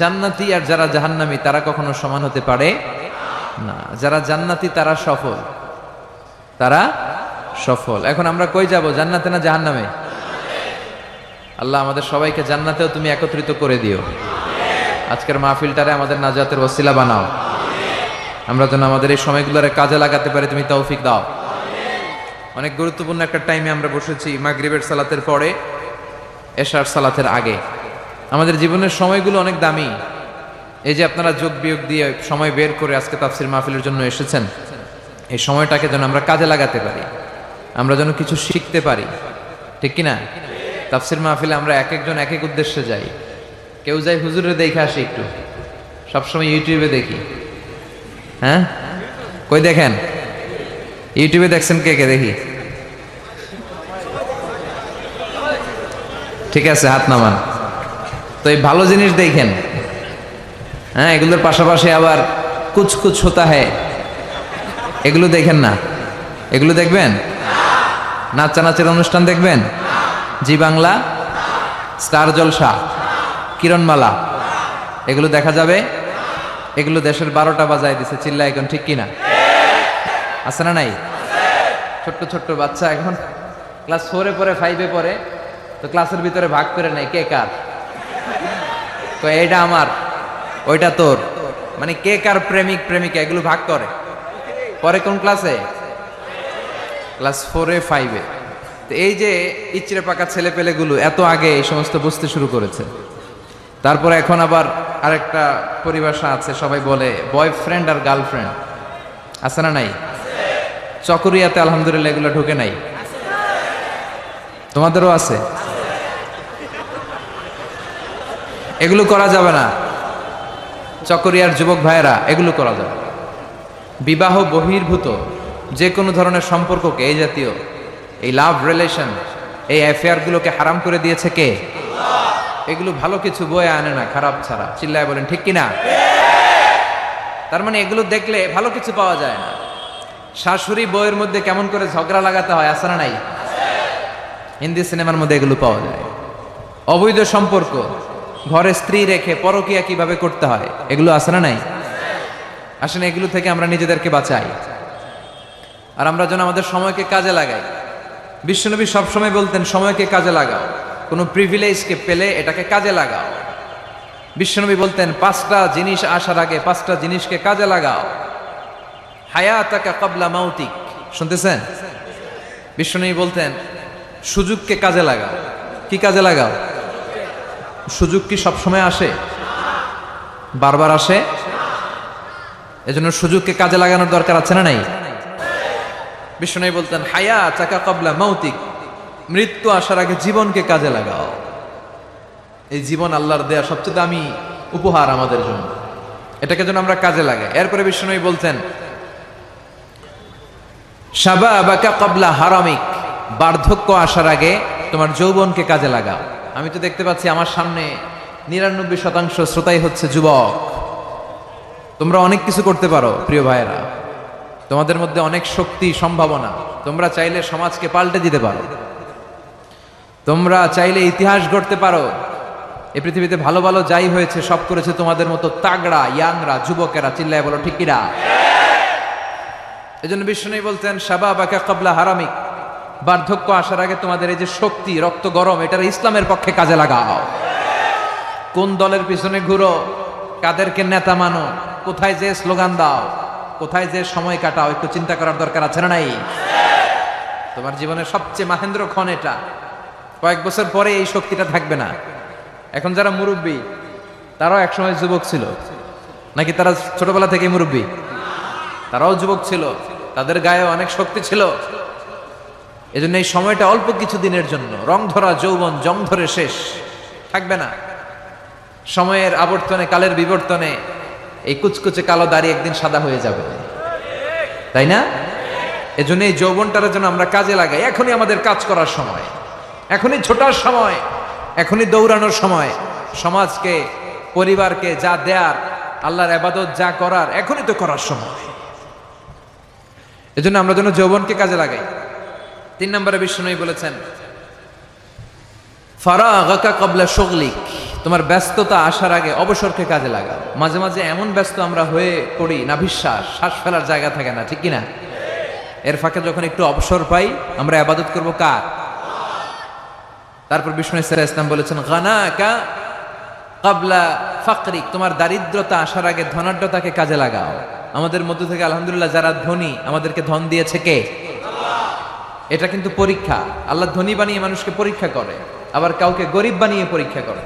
জান্নাতি আর যারা জাহান্নামী তারা কখনো সমান হতে পারে না। যারা জান্নাতি তারা সফল, তারা সফল। এখন আমরা কই যাব, জান্নাতে না জাহান্নামে? আল্লাহ আমাদের সবাইকে জান্নাতেও তুমি একত্রিত করে দিও। আজকের মাহফিলটারে আমাদের নাজাতের ওসিলা বানাও। আমরা যেন আমাদের এই সময়গুলোরে কাজে লাগাতে পারি, তুমি তৌফিক দাও। অনেক গুরুত্বপূর্ণ একটা টাইমে আমরা বসেছি, মাগরিবের সালাতের পরে, এশার সালাতের আগে। আমাদের জীবনের সময়গুলো অনেক দামি। এই যে আপনারা যোগ বিয়োগ দিয়ে সময় বের করে আজকে তাফসির মাহফিলের জন্য এসেছেন, এই সময়টাকে যেন আমরা কাজে লাগাতে পারি, আমরা যেন কিছু শিখতে পারি, ঠিক কিনা? তাফসির মাহফিলে আমরা এক একজন এক এক উদ্দেশ্যে যাই। কেউ যাই হুজুরে দেখে আসি, একটু সবসময় ইউটিউবে দেখি। হ্যাঁ, কই দেখেন? ইউটিউবে দেখছেন কে কে? দেখি, ঠিক আছে, হাত নামান। তো এই ভালো জিনিস দেখেন, হ্যাঁ, এগুলোর পাশাপাশি আবার কুছ কুছ হোতা হ্যায়, এগুলো দেখেন না? এগুলো দেখবেন? নাচানাচের অনুষ্ঠান দেখবেন? জি বাংলা, স্টার জলসা, কিরণমালা, এগুলো দেখা যাবে? এগুলো দেশের 12টা বাজায় দিছে, চিল্লা এখন, ঠিক কিনা? আছে না নাই? ছোট্ট ছোট্ট বাচ্চা এখন ক্লাস 4-এ পড়ে, 5-এ পড়ে, তো ক্লাসের ভিতরে ভাগ করে নেয় কে কার। তো এইটা আমার, ওইটা তোর, মানে কে কার প্রেমিক প্রেমিকা, এগুলো ভাগ করে। পরে কোন ক্লাসে? ক্লাস 4-এ 5-এ। তো এই যে ইচড়ে পাকা ছেলে পেলেগুলো এত আগে এই সমস্ত বুঝতে শুরু করেছে। তারপরে এখন আবার আরেকটা পরিভাষা আছে, সবাই বলে বয়ফ্রেন্ড আর গার্লফ্রেন্ড, আছে না নাই? চকরিয়াতে আলহামদুলিল্লাহ এগুলো ঢুকে নাই, তোমাদেরও আছে? এগুলো করা যাবে না চকরিয়ার যুবক ভাইয়েরা, এগুলো করা যাবে। বিবাহ বহির্ভূত যে কোনো ধরনের সম্পর্ককে, এই জাতীয় এই লাভ রিলেশন, এই অ্যাফেয়ার গুলোকে হারাম করে দিয়েছে কে? এগুলো ভালো কিছু বয়ে আনে না, খারাপ ছাড়া। চিল্লায় বলেন ঠিক কিনা? তার মানে এগুলো দেখলে ভালো কিছু পাওয়া যায় না। শাশুড়ি বউয়ের মধ্যে কেমন করে ঝগড়া লাগাতে হয়, আছে না নাই? হিন্দি সিনেমার মধ্যে এগুলো পাওয়া যায়। অবৈধ সম্পর্ক, ঘরে স্ত্রী রেখে পরকিয়া কিভাবে করতে হয়, এগুলো আছে না নাই? আসলে এগুলো থেকে আমরা নিজেদেরকে বাঁচাই, আর আমরা যেন আমাদের সময়কে কাজে লাগাই। বিশ্বনবী সবসময় বলতেন সময়কে কাজে লাগাও, কোনো প্রিভিলেজকে পেলে এটাকে কাজে লাগাও। বিশ্বনবী বলতেন 5টা জিনিস আসার আগে 5টা জিনিসকে কাজে লাগাও। হায়াতাকা ক্বাবলা মাউতিক, শুনতেছেন? বিশ্বনবী বলতেন সুযোগকে কাজে লাগাও। কি কাজে লাগাও? সুযোগ কি সবসময় আসে? বারবার আসে? এজন্য সুযোগকে কাজে লাগানোর দরকার আছে না নাই? বিশ্বনবী বলতেন হায়াতাকা ক্বাবলা মাউতিক, মৃত্যু আসার আগে জীবনকে কাজে লাগাও। এই জীবন আল্লাহর দেয়া সবচেয়ে দামি উপহার আমাদের জন্য, এটাকে যেন আমরা কাজে লাগাই। এরপরে বিশ্বনবী বলতেন শাবাবাকা ক্বাবলা হারামিক, বার্ধক্য আসার আগে তোমার যৌবনকে কাজে লাগাও। আমি তো দেখতে পাচ্ছি আমার সামনে 99% শ্রোতাই হচ্ছে যুবক। তোমরা অনেক কিছু করতে পারো প্রিয় ভাইয়েরা, তোমাদের মধ্যে অনেক শক্তি, সম্ভাবনা। তোমরা চাইলে সমাজকে পাল্টে দিতে পারো, তোমরা চাইলে ইতিহাস গড়তে পারো। এই পৃথিবীতে ভালো ভালো যাই হয়েছে সব করেছে তোমাদের মতো তাগড়া ইয়াংরা, যুবকেরা। চিল্লায় বলো ঠিক কিনা? এজন্য বিশ্বনবী বলতেন শাবাবাকা ক্বাবলা হারামিক, বার্ধক্য আসার আগে তোমাদের এই যে শক্তি, রক্ত গরম, এটার ইসলামের পক্ষে কাজে লাগাও। কোন দলের পিছনে ঘুরো, কাদেরকে নেতা মানো, কোথায় যে স্লোগান দাও, কোথায় যে সময় কাটাও, একটু চিন্তা করার দরকার আছে না নাই? তোমার জীবনের সবচেয়ে মাহেন্দ্র ক্ষণ এটা। কয়েক বছর পরে এই শক্তিটা থাকবে না। এখন যারা মুরব্বী, তারাও একসময় যুবক ছিল নাকি? তারা ছোটবেলা থেকে মুরব্বী? তারাও যুবক ছিল, তাদের গায়ে অনেক শক্তি ছিল। এজন্য এই সময়টা অল্প কিছু দিনের জন্য। রং ধরা যৌবন জং ধরে শেষ, থাকবে না। সময়ের আবর্তনে, কালের বিবর্তনে এই কুচকুচে কালো দাড়ি একদিন সাদা হয়ে যাবে, তাই না? এজন্য এই যৌবনটার জন্য আমরা কাজে লাগাই। এখনই আমাদের কাজ করার সময়, এখনই ছোটার সময়, এখনই দৌড়ানোর সময়। সমাজকে, পরিবারকে যা দেয়ার, আল্লাহর ইবাদত যা করার, এখনই তো করার সময়। এজন্য আমরা যেন যৌবনকে কাজে লাগাই। 3 নম্বরে বিশ্বনবী বলেছেন ফারাগাকা ক্বাবলা শুগলিক, তোমার ব্যস্ততা আসার আগে অবসরকে কাজে লাগাও। মাঝে মাঝে এমন ব্যস্ত আমরা হয়ে পড়ি, নাভিশ্বাস, শ্বাস ফেলার জায়গা থাকে না, ঠিক কিনা? এর ফাঁকে যখন একটু অবসর পাই আমরা ইবাদত করব কার? তারপর বিষ্ণু ইসলাম বলেছেন, গানাকা ক্বাবলা ফাকরিক, তোমার দারিদ্রতা আসার আগে ধনাঢ্যতাকে কাজে লাগাও। আমাদের মধ্য থেকে আলহামদুলিল্লাহ যারা ধনী, আমাদেরকে ধন দিয়েছে কে? এটা কিন্তু পরীক্ষা। আল্লাহ ধনী বানিয়ে মানুষকে পরীক্ষা করে, আবার কাউকে গরিব বানিয়ে পরীক্ষা করে,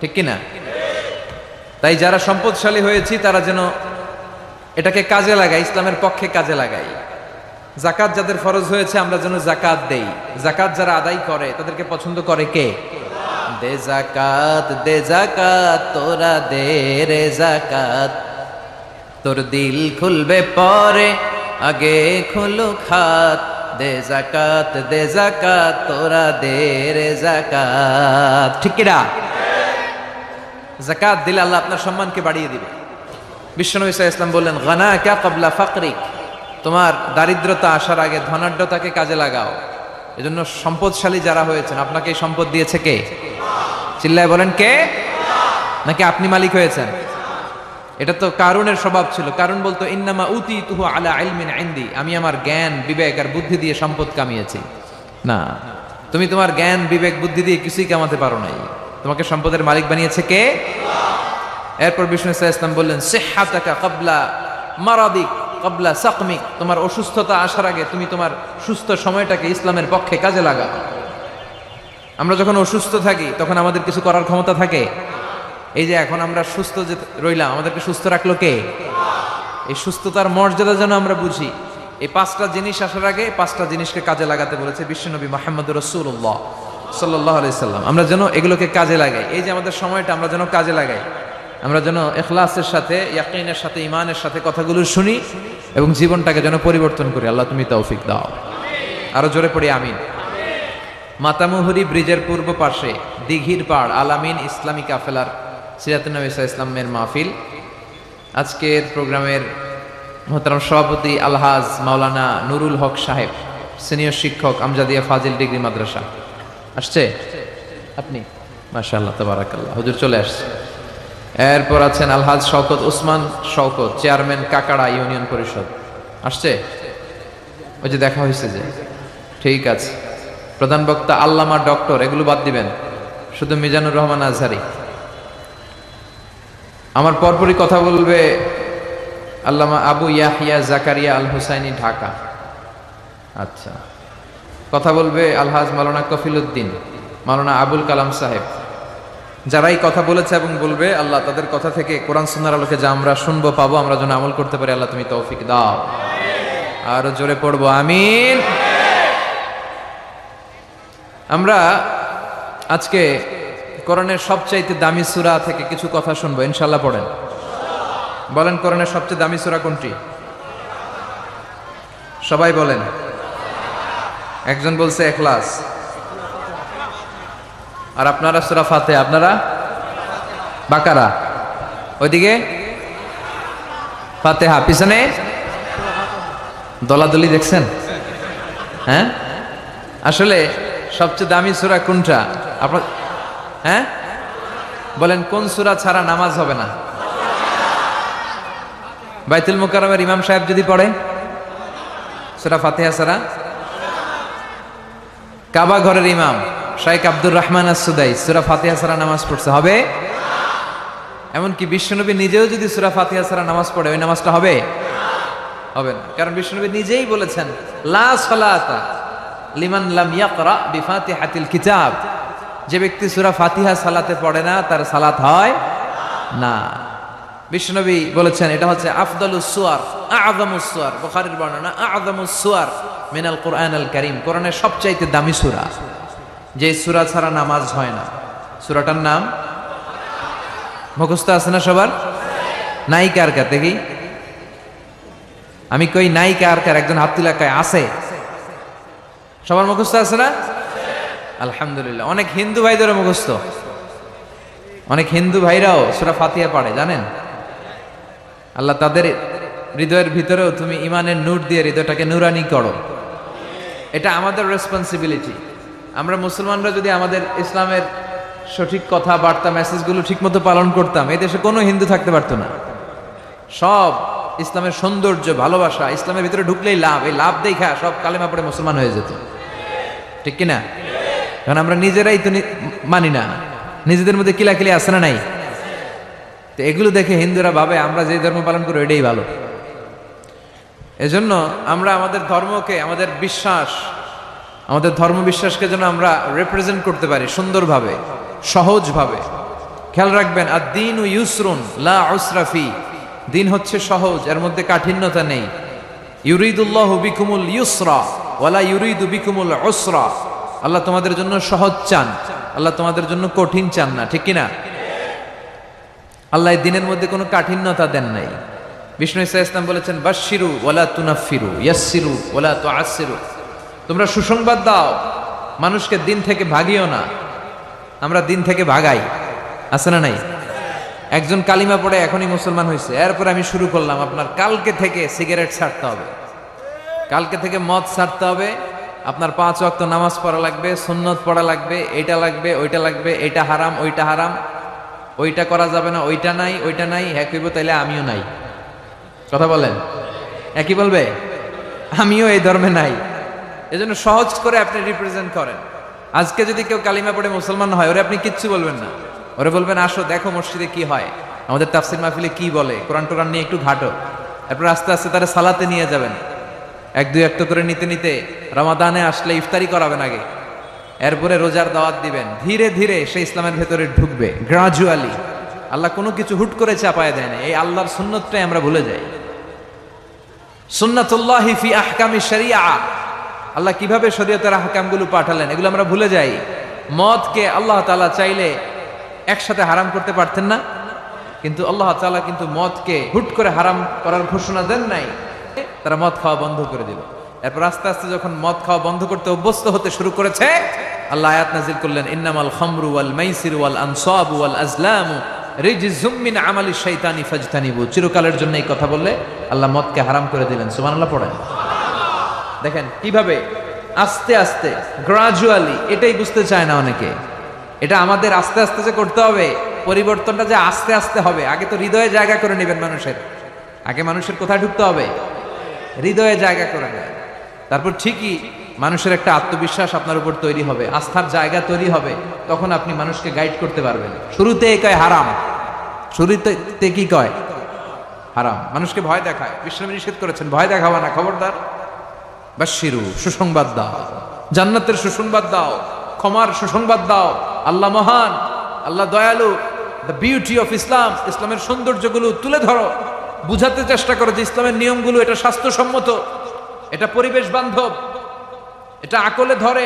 ঠিক কিনা? তাই যারা সম্পদশালী হয়েছি তারা যেন এটাকে কাজে লাগায়, ইসলামের পক্ষে কাজে লাগাই। যাকাত যাদের ফরজ হয়েছে আমরা যেন যাকাত দেই। যাকাত যারা আদায় করে তাদেরকে পছন্দ করে কে? দে যাকাত তোরা দে রে যাকাত, তোর দিল খুলবে পরে আগে খুলু খাত। দে যাকাত তোরা দে রে যাকাত, ঠিক কিনা? যাকাত দিলে আল্লাহ আপনার সম্মানকে বাড়িয়ে দিবে। বিশ্বনবী সাল্লাল্লাহু আলাইহি ওয়াসাল্লাম বললেন, গানাকা ক্বাবলা ফাকরিক, তোমার দারিদ্রতা আসার আগে ধনাঢ্যতাকে কাজে লাগাও। এজন্য সম্পদশালী যারা হয়েছেন আপনাকে এই সম্পদ দিয়েছে কে? চিল্লায় বলেন কে? নাকি আপনি মালিক হয়েছেন? এটা তো কারুনের স্বভাব ছিল। কারুন বলতো, ইন্নামা উতীতুহু আলা ইলমিন ইনদি, আমি আমার জ্ঞান বিবেক আর বুদ্ধি দিয়ে সম্পদ কামিয়েছি। না, তুমি তোমার জ্ঞান বিবেক বুদ্ধি দিয়ে কিছুই কামাতে পারো নাই। তোমাকে সম্পদের মালিক বানিয়েছে কে? এরপর বিষ্ণু সাল্লাল্লাহু আলাইহি ওয়াসাল্লাম বললেন, সিহহাতাকা ক্বাবলা মারাদিক ক্বাবলা সাকমিক, তোমার অসুস্থতা আসার আগে তুমি তোমার সুস্থ সময়টাকে ইসলামের পক্ষে কাজে লাগাও। আমরা যখন অসুস্থ থাকি তখন আমাদের কিছু করার ক্ষমতা থাকে? এই যে এখন আমরা সুস্থ যে রইলাম, আমাদেরকে সুস্থ রাখলো কে? এই সুস্থতার মর্যাদা যেন আমরা বুঝি। এই পাঁচটা জিনিস আসার আগে পাঁচটা জিনিসকে কাজে লাগাতে বলেছে বিশ্বনবী মুহাম্মদুর রাসূলুল্লাহ সাল্লাল্লাহু আলাইহি সাল্লাম। আমরা যেন এগুলোকে কাজে লাগাই। এই যে আমাদের সময়টা আমরা যেন কাজে লাগাই, আমরা যেন ইখলাসের সাথে, ইয়াকিনের সাথে, ঈমানের সাথে কথাগুলো শুনি এবং জীবনটাকে যেন পরিবর্তন করি। আল্লাহ তুমি তৌফিক দাও। আরো জোরে পড়ি আমিন। মাতামুহুরী ব্রিজের পূর্ব পাশে দিঘির পাড় আলামিন ইসলামী কাফেলার সিরাতুন নবী সাল্লাল্লাহু আলাইহি ওয়াসাল্লামের মাহফিল। আজকের প্রোগ্রামের মোহতারাম সভাপতি আলহাজ মাওলানা নুরুল হক সাহেব, সিনিয়র শিক্ষক, আমজাদিয়া ফাজিল ডিগ্রি মাদ্রাসা। আসছে আপনি? মাশাআল্লাহ, তাবারাকাল্লাহ, হুজুর চলে আসছে। এরপর আছেন আলহাজ শওকত উসমান শওকত, চেয়ারম্যান কাকাড়া ইউনিয়ন পরিষদ। আসছে? ওই যে দেখা হয়েছে যে, ঠিক আছে। প্রধান বক্তা আল্লামা ডক্টর, এগুলো বাদ দিবেন, শুধু মিজানুর রহমান আজহারি। আমার পরপরই কথা বলবে আল্লামা আবু ইয়াহিয়া জাকারিয়া আল হুসাইনি, ঢাকা। আচ্ছা, কথা বলবে আলহাজ মাওলানা কফিলউদ্দিন, মাওলানা আবুল কালাম সাহেব। যারাই কথা বলেছে এবং বলবে, আল্লাহ তাদের কথা থেকে কোরআন সুন্নাহর আলোকে যা আমরা শুনবো পাবো, আমরা যেন আমল করতে পারি, আল্লাহ তুমি তৌফিক দাও। আরো জোরে পড়বো আমিন। আমরা আজকে কোরআনের সবচাইতে দামি সূরা থেকে কিছু কথা শুনবো, ইনশাআল্লাহ। পড়েন, বলেন কোরআনের সবচেয়ে দামি সূরা কোনটি? সবাই বলেন। একজন বলছে ইখলাস, আর আপনারা সূরা ফাতিহা, আপনারা বাকারা, ওইদিকে ফাতিহা, পিছনে দলাদলি দেখছেন? হ্যাঁ, আসলে সবচেয়ে দামি সূরা কোনটা আপনার? হ্যাঁ বলেন, কোন সূরা ছাড়া নামাজ হবে না? বাইতুল মুকাররমের ইমাম সাহেব যদি পড়ে সূরা ফাতিহা ছাড়া? কাবা ঘরের ইমাম শাইখ আব্দুর রহমান আস-সুদাই সূরা ফাতিহা ছাড়া নামাজ পড়ছে, হবে? এমনকি বিশ্বনবী নিজেও যদি সূরা ফাতিহা ছাড়া নামাজ পড়ে, ওই নামাজটা হবে? হবে না। কারণ বিশ্বনবী নিজেই বলেছেন, লা সালাতা লিমান লাম ইয়াকরা বিফাতিহাতিল কিতাব, যে ব্যক্তি সূরা ফাতিহা সালাতে পড়ে না তার সালাত হয় না। বিশ্বনবী বলেছেন এটা হচ্ছে আফদালুস সুয়ার, আযমুস সুয়ার, বুখারীর বর্ণনা, আযমুস সুয়ার মিনাল কুরআনিল কারীম, কোরআনের সবচাইতে দামি সূরা। যে সূরা ছাড়া নামাজ হয় না, সূরাটার নাম মুখস্থ আছে না সবার? নাই কার কার দেখি? আমি কই নাই কার কার? একজন হাত তুলে কয় আছে। সবার মুখস্থ আছে না? আলহামদুলিল্লাহ। অনেক হিন্দু ভাইদেরও মুখস্থ, অনেক হিন্দু ভাইরাও সূরা ফাতিহা পড়ে, জানেন? আল্লাহ তাদের হৃদয়ের ভিতরেও তুমি ইমানের নূর দিয়ে হৃদয়টাকে নুরানি করো। এটা আমাদের রেসপন্সিবিলিটি। আমরা মুসলমানরা যদি আমাদের ইসলামের সঠিক কথা বার্তা মেসেজগুলো ঠিকমতো পালন করতাম, এই দেশে কোনো হিন্দু থাকতে পারতো না। সব ইসলামের সৌন্দর্য, ভালোবাসা, ইসলামের ভিতরে ঢুকলেই লাভ, এই লাভ দেখা সব কালেমা পড়ে মুসলমান হয়ে যেত, ঠিক কিনা? কারণ আমরা নিজেরাই তো মানি না, নিজেদের মধ্যে কিলাকিলি আছে না নাই? তো এগুলো দেখে হিন্দুরা ভাবে আমরা যে ধর্ম পালন করি এটাই ভালো। এজন্য আমরা আমাদের ধর্মকে, আমাদের বিশ্বাস, আমাদের ধর্ম বিশ্বাসকে যেন আমরা রিপ্রেজেন্ট করতে পারি সুন্দরভাবে, সহজভাবে। খেয়াল রাখবেন, আদ-দীন ইউসরুন লা উসরা ফি, দিন হচ্ছে সহজ, এর মধ্যে কাঠিন্যতা নেই। ইউরিদুল্লাহু বিকুমুল ইউসরা ওয়ালা ইউরিদু বিকুমুল উসরা, আল্লাহ তোমাদের জন্য সহজ চান, আল্লাহ তোমাদের জন্য কঠিন চান না, ঠিক কিনা? আল্লাহ এই দিনের মধ্যে কোনো কাঠিন্যতা দেন নাই। বিষ্ণু ইসা ইসলাম বলেছেন, বাশশিরু ওয়ালা তুনাফিরু ইয়াসসিরু ওয়ালা তুআসসিরু, তোমরা সুসংবাদ দাও, মানুষকে দিন থেকে ভাগিও না। আমরা দিন থেকে ভাগাই, আছে না নাই? একজন কালিমা পড়ে এখনই মুসলমান হয়েছে, এরপর আমি শুরু করলাম আপনার কালকে থেকে সিগারেট ছাড়তে হবে, কালকে থেকে মদ ছাড়তে হবে, আপনার 5 ওয়াক্ত নামাজ পড়া লাগবে, সুন্নত পড়া লাগবে, এইটা লাগবে, ওইটা লাগবে, এইটা হারাম, ওইটা হারাম, ওইটা করা যাবে না, ওইটা নাই, ওইটা নাই। হ্যাঁ কইব, তাইলে আমিও নাই। কথা বলেন, একই বলবে আমিও এই ধর্মে নাই। এজন্য সহজ করে আপনি রিপ্রেজেন্ট করেন। আজকে যদি কেউ কালিমা পড়ে মুসলমান হয়, ওরে আপনি কিচ্ছু বলবেন না, ওরে বলবেন আসো দেখো মসজিদে কি হয়, আমাদের তাফসির মাহফিলে কি বলে, কোরআন টোরান নিয়ে একটু ঘাটো। এরপর আস্তে আস্তে তারা সালাতে নিয়ে যাবেন, 1-2 একটা করে নিতে নিতে রমাদানে আসলে ইফতারি করাবেন আগে, এরপরে রোজার দাওয়াত দিবেন। ধীরে ধীরে সে ইসলামের ভেতরে ঢুকবে, গ্রাজুয়ালি। আল্লাহ কোনো কিছু হুট করে চাপায় দেয় না, এই আল্লাহর সুন্নতটাই আমরা ভুলে যাই। সুন্নাতুল্লাহি ফি আহকামি শরিয়া, আল্লাহ কিভাবে শরীয়তের আহকামগুলো পাঠালেন এগুলো আমরা ভুলে যাই। মদকে আল্লাহ তাআলা চাইলে একসাথে হারাম করতে পারতেন না, কিন্তু আল্লাহ তাআলা কিন্তু মদকে হুট করে হারাম করার ঘোষণা দেন নাই, তারা মদ খাওয়া বন্ধ করে দিল। এরপর আস্তে আস্তে যখন মদ খাওয়া বন্ধ করতে অভ্যস্ত হতে শুরু করেছে, আল্লাহ আয়াত নাযিল করলেন, ইন্নামাল খামরু ওয়াল মাইসিরু ওয়াল আনসাবু ওয়াল আজলামু রিজজুম মিন আমালি শাইতানি ফাজতানিবু। চিরকালের জন্য এই কথা বললে আল্লাহ মদকে হারাম করে দিলেন। সুবহানাল্লাহ পড়েন। দেখেন কিভাবে আস্তে আস্তে, গ্রাজুয়ালি। এটাই বুঝতে চায় না অনেকে। এটা আমাদের আস্তে আস্তে যে করতে হবে, পরিবর্তনটা যে আস্তে আস্তে হবে। আগে তো হৃদয়ে জায়গা করে নেবেন মানুষের, আগে মানুষের কোথায় ঢুকতে হবে? হৃদয়ে জায়গা করে নেন। তারপর ঠিকই মানুষের একটা আত্মবিশ্বাস আপনার উপর তৈরি হবে, আস্থার জায়গা তৈরি হবে, তখন আপনি মানুষকে গাইড করতে পারবেন। শুরুতে কয় হারাম, শুরুতে কি কয়? হারাম। মানুষকে ভয় দেখায়, বিশ্বনবী নিষেধ করেছেন, ভয় দেখাবা না, খবরদার। বাশশিরু, সুসংবাদ দাও, জান্নাতের সুসংবাদ দাও, ক্ষমার সুসংবাদ দাও। আল্লাহ মহান, আল্লাহ দয়ালু। দ্য বিউটি অফ ইসলাম, ইসলামের সৌন্দর্যগুলো তুলে ধরো, বুঝাতে চেষ্টা করো যে ইসলামের নিয়মগুলো এটা স্বাস্থ্যসম্মত, এটা পরিবেশ বান্ধব, এটা আকলে ধরে,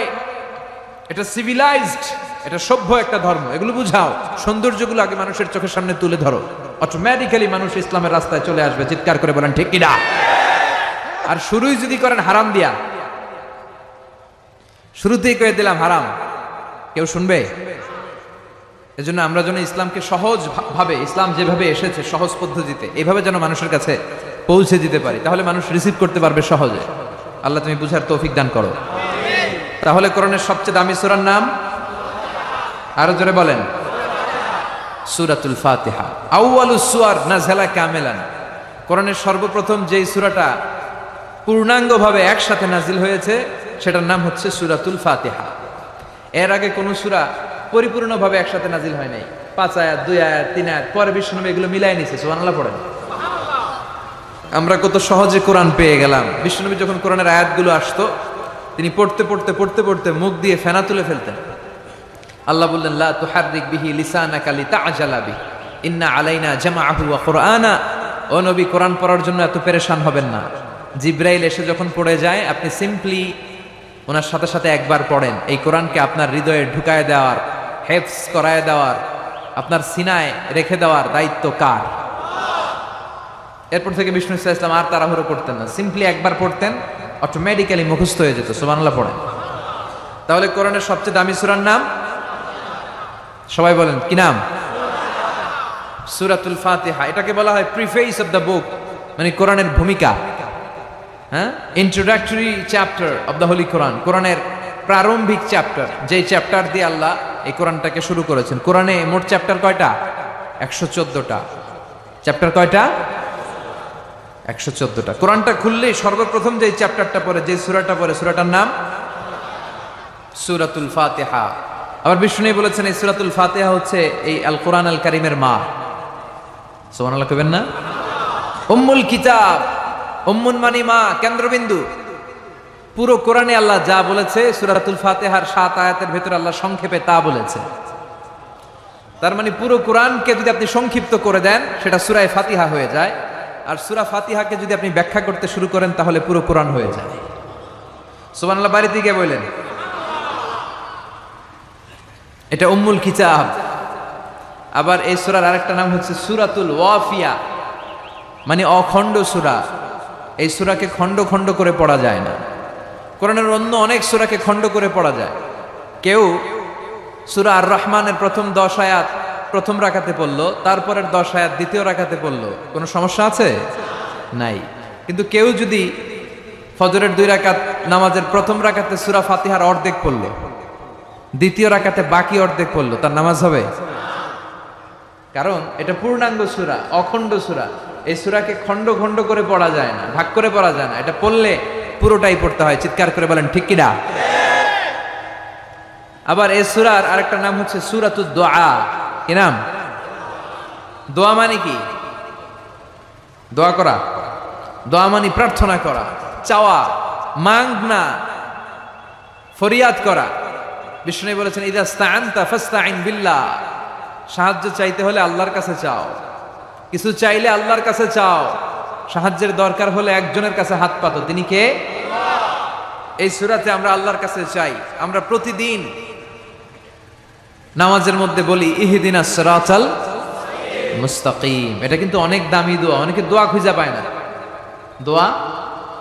এটা সিভিলাইজড, এটা সভ্য একটা ধর্ম। এগুলো বুঝাও, সৌন্দর্যগুলো আগে মানুষের চোখের সামনে তুলে ধরো। অটোমেটিক্যালি মানুষ ইসলামের রাস্তায় চলে আসবে। চিৎকার করে বলেন ঠিক কিনা? আর শুরুই যদি করেন হারাম দিয়া, শুরুতেই কয়ে দিলাম হারাম, কেউ শুনবে? এজন্য আমরা যেন ইসলামকে সহজ ভাবে, ইসলাম যেভাবে এসেছে সহজ পদ্ধতিতে, এইভাবে যেন মানুষের কাছে পৌঁছে দিতে পারি, তাহলে মানুষ রিসিভ করতে পারবে সহজে। আল্লাহ তুমি বুঝার তৌফিক দান করো। তাহলে কোরআনের সবচেয়ে দামি সূরার নাম, আরো জোরে বলেন, সূরাতুল ফাতিহা। আউয়ালুস সুওয়ার নাযালা কামিলান, কোরআনের সর্বপ্রথম যেই সূরাটা পূর্ণাঙ্গভাবে একসাথে নাজিল হয়েছে সেটার নাম হচ্ছে সূরাতুল ফাতিহা। এর আগে কোন সূরা পরিপূর্ণভাবে একসাথে নাজিল হয় নাই। 5 আয়াত, 2 আয়াত, 3 আয়াত, পরে বিশ্বনবী এগুলো মিলাই নিছে। সুবহানাল্লাহ পড়েন। আমরা কত সহজে কোরআন পেয়ে গেলাম। বিশ্বনবী যখন কোরআনের আয়াতগুলো আসতো, তিনি পড়তে পড়তে পড়তে পড়তে মুখ দিয়ে ফেনা তুলে ফেলতেন। আল্লাহ বললেন, লা তুহাররিক বিহি লিসানাকা লিতাআজালা বিহি ইন্না আলাইনা জামাআহু ওয়া কুরআনা। ও নবী, কোরআন পড়ার জন্য এত পেরেশান হবেন না। জিবরাইল এসে যখন পড়ে যায়, আপনি সিম্পলি ওনার সাথে সাথে একবার পড়েন। এই কোরআনকে আপনার হৃদয়ে ঢুকায় দেওয়ার, হেফজ করায় দেওয়ার, আপনার সিনায় রেখে দেওয়ার দায়িত্ব কার? এরপর থেকে বিষ্ণু ইসলাম আর তাড়াহুড়ো করতেন না, সিম্পলি একবার পড়তেন, অটোমেটিক্যালি মুখস্থ হয়ে যেত। সুবহানাল্লাহ পড়েন। তাহলে কোরআনের সবচেয়ে দামি সূরার নাম, সবাই বলেন কি নাম? সূরাতুল ফাতিহা। এটাকে বলা হয় প্রিফেস অফ দ্য বুক, মানে কোরআনের ভূমিকা। হ্যাঁ, introductory chapter of the holy Quran, কোরআনের প্রারম্ভিক চ্যাপ্টার, যেই চ্যাপ্টার দিয়ে আল্লাহ এই কোরআনটাকে শুরু করেছেন। কোরআনে মোট চ্যাপ্টার কয়টা? 114টা। চ্যাপ্টার কয়টা? 114টা। কোরআনটা খুললেই সর্বপ্রথম যে চ্যাপ্টারটা পড়ে, যে সূরাটা পড়ে, সূরাটার নাম সূরাতুল ফাতিহা। আবার বিষ্ণু বলেছেন এই সূরাতুল ফাতিহা হচ্ছে এই আল কোরআন আল কারীমের মা। সুবহানাল্লাহ কইবেন না? উম্মুল কিতাব, উম্মুন মানে মা, কেন্দ্রবিন্দু। পুরো কোরআনে আল্লাহ যা বলেছে সূরাতুল ফাতিহার 7 আয়াতের ভিতরে আল্লাহ সংক্ষেপে তা বলেছে। তার মানে পুরো কোরআনকে যদি আপনি সংক্ষিপ্ত করে দেন সেটা সূরা ফাতিহা হয়ে যায়, আর সূরা ফাতিহাকে যদি আপনি ব্যাখ্যা করতে শুরু করেন তাহলে পুরো কোরআন হয়ে যায়। সুবহানাল্লাহ বাড়িতে গিয়ে বললেন। এটা উম্মুল কিতাব। আবার এই সূরার আরেকটা নাম হচ্ছে সূরাতুল ওয়াফিয়া, মানে অখণ্ড সূরা। এই সূরাকে খণ্ড খণ্ড করে পড়া যায় না। কোরআনের অন্য অনেক সূরাকে খণ্ড করে পড়া যায়। কেউ সূরা আর রহমানের প্রথম 10 আয়াত প্রথম রাকাতে পড়লো, তারপরের 10 আয়াত দ্বিতীয় রাকাতে পড়লো, কোনো সমস্যা আছে? নাই। কিন্তু কেউ যদি ফজরের 2 রাকাত নামাজের প্রথম রাকাতে সূরা ফাতিহার অর্ধেক পড়লো, দ্বিতীয় রাকাতে বাকি অর্ধেক পড়লো, তার নামাজ হবে? কারণ এটা পূর্ণাঙ্গ সূরা, অখণ্ড সূরা। এই সূরাকে খণ্ড খণ্ড করে পড়া যায় না, ভাগ করে পড়া যায় না। এটা পড়লে পুরোটাই পড়তে হয়। চিৎকার করে বলেন ঠিক কিনা? আবার এই সূরার আরেকটা নাম হচ্ছে সূরাতুদ দুআ। কি নাম? দোয়া মানে কি? দোয়া করা। দোয়া মানে প্রার্থনা করা, চাওয়া, মাগনা, ফরিয়াদ করা। বিষ্ণু বলেছেন ইযা ইসতাআনতা ফাসতাইন বিল্লাহ। সাহায্য চাইতে হলে আল্লাহর কাছে চাও, কিছু চাইলে আল্লাহর কাছে চাও। সাহায্যের দরকার হলে একজনের কাছে হাত পাতো, তিনি কে? এই সূরাতে আমরা আল্লাহর কাছে চাই। আমরা প্রতিদিন নামাজের মধ্যে বলি ইহদিনাস সিরাতাল মুস্তাকিম। এটা কিন্তু অনেক দামি দোয়া। অনেকে দোয়া খুঁজে পায় না, দোয়া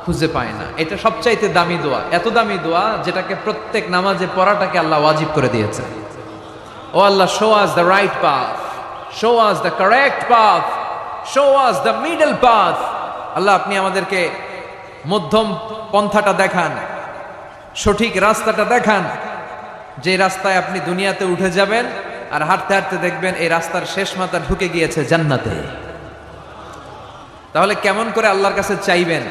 খুঁজে পায় না। এটা সবচাইতে দামি দোয়া। এত দামি দোয়া যেটাকে প্রত্যেক নামাজে পড়াটাকে আল্লাহ ওয়াজিব করে দিয়েছে। ও আল্লাহ, show us the right path, show us the correct path, show us the middle path. আল্লাহ, আপনি আমাদেরকে মধ্যম পন্থাটা দেখান, সঠিক রাস্তাটা দেখান, যে রাস্তায় আপনি দুনিয়াতে উঠে যাবেন আর হাঁটতে হাঁটতে দেখবেন এই রাস্তার শেষ মাথা ঢুকে গিয়েছে জান্নাতে। তাহলে কেমন করে আল্লাহর কাছে চাইবেন,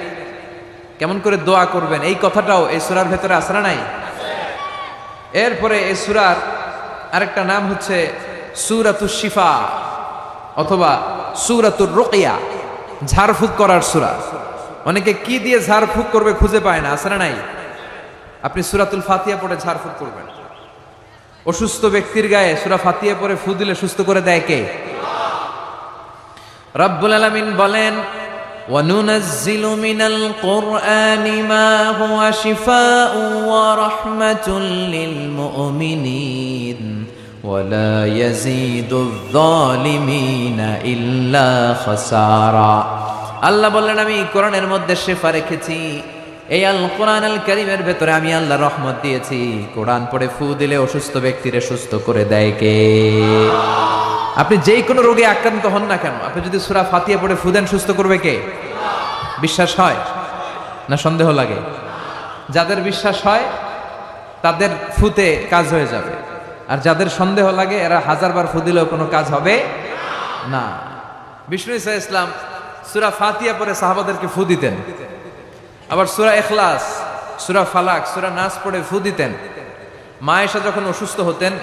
কেমন করে দোয়া করবেন, এই কথাটাও এই সূরার ভেতরে আছে না নাই? এরপরে এই সূরার আরেকটা নাম হচ্ছে সূরাতুশ শিফা অথবা সূরাতুর রুকিয়া, ঝাড়ফুঁক করার সূরা। অনেকে কি দিয়ে ঝাড়ফুঁক করবে খুঁজে পায় না, আছে না নাই? আপনি সূরাতুল ফাতিহা পড়ে ঝাড়ফুঁক করবেন। অসুস্থ ব্যক্তির গায়ে সূরা ফাতিহা পড়ে ফু দিলে সুস্থ করে দেয় কে? রব্বুল আলামিন বলেন وَنُنَزِّلُ مِنَ الْقُرْآنِ مَا هُوَ شِفَاءٌ وَرَحْمَةٌ لِّلْمُؤْمِنِينَ وَلَا يَزِيدُ الظَّالِمِينَ إِلَّا خَسَارًا। আল্লাহ বললেন আমি কোরআনের মধ্যে শিফা রেখেছি। এই আল কোরআন আল কারীমের ভেতরে আমি আল্লাহ রহমত দিয়েছি। কোরআন পড়ে ফু দিলে অসুস্থ ব্যক্তিরে সুস্থ করে দেয় কে? আপনি যেই কোনো রোগে আক্রান্ত হন না কেন, আপনি যদি সূরা ফাতিহা পড়ে ফু দেন, সুস্থ করবে কে? বিশ্বাস হয় না সন্দেহ লাগে? যাদের বিশ্বাস হয় তাদের ফুতে কাজ হয়ে যাবে, আর যাদের সন্দেহ লাগে এরা 1000 বার ফু দিলেও কোনো কাজ হবে না। বিষ্ণু ঈসা ইসলাম সূরা ফাতিহা পড়ে সাহাবাদেরকে ফু দিতেন। আবার সূরা ইখলাস, সূরা ফালাক, সূরা নাস পড়ে ফু দিতেন। মা আয়েশা যখন অসুস্থ হতেন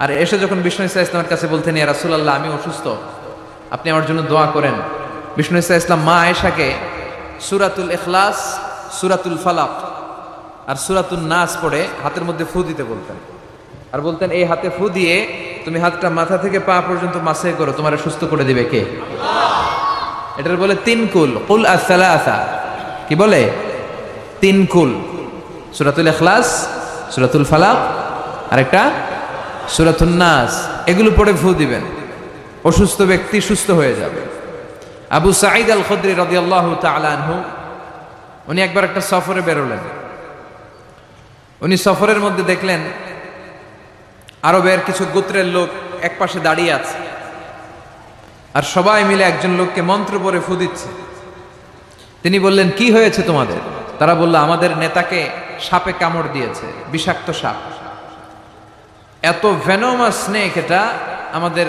আর এসে যখন বিষ্ণু ঈসা ইসলামের কাছে বলতেন ইয়া রাসূলুল্লাহ আমি অসুস্থ, আপনি আমার জন্য দোয়া করেন, বিষ্ণু ঈসা ইসলাম মা আয়েশাকে সূরাতুল ইখলাস, সূরাতুল ফালাক আর সূরাতুন নাস পড়ে হাতের মধ্যে ফু দিতে বলতেন। আর বলতেন এই হাতে ফু দিয়ে তুমি হাতটা মাথা থেকে পা পর্যন্ত মাসে করো, তোমার সুস্থ করে দিবে কে? আল্লাহ। এটার বলে 3 কুল, কুল আস-সালাসা। কি বলে? 3 কুল। সূরাতুল ইখলাস, সূরাতুল ফালাক আর একটা সূরাতুন নাস। এগুলো পড়ে ফু দিবেন, অসুস্থ ব্যক্তি সুস্থ হয়ে যাবে। আবু সাঈদ আল খুদরি রাদিয়াল্লাহু তাআলা আনহু উনি একবার একটা সফরে বেরোলেন। উনি সফরের মধ্যে দেখলেন আরবের কিছু গোত্রের লোক একপাশে দাঁড়িয়ে আছে আর সবাই মিলে একজন লোককে মন্ত্র পড়ে ফু দিচ্ছে। তিনি বললেন কি হয়েছে তোমাদের? তারা বলল আমাদের নেতাকে সাপে কামড় দিয়েছে, বিষাক্ত সাপ। এত ভেনোমাস স্নেক, এটা আমাদের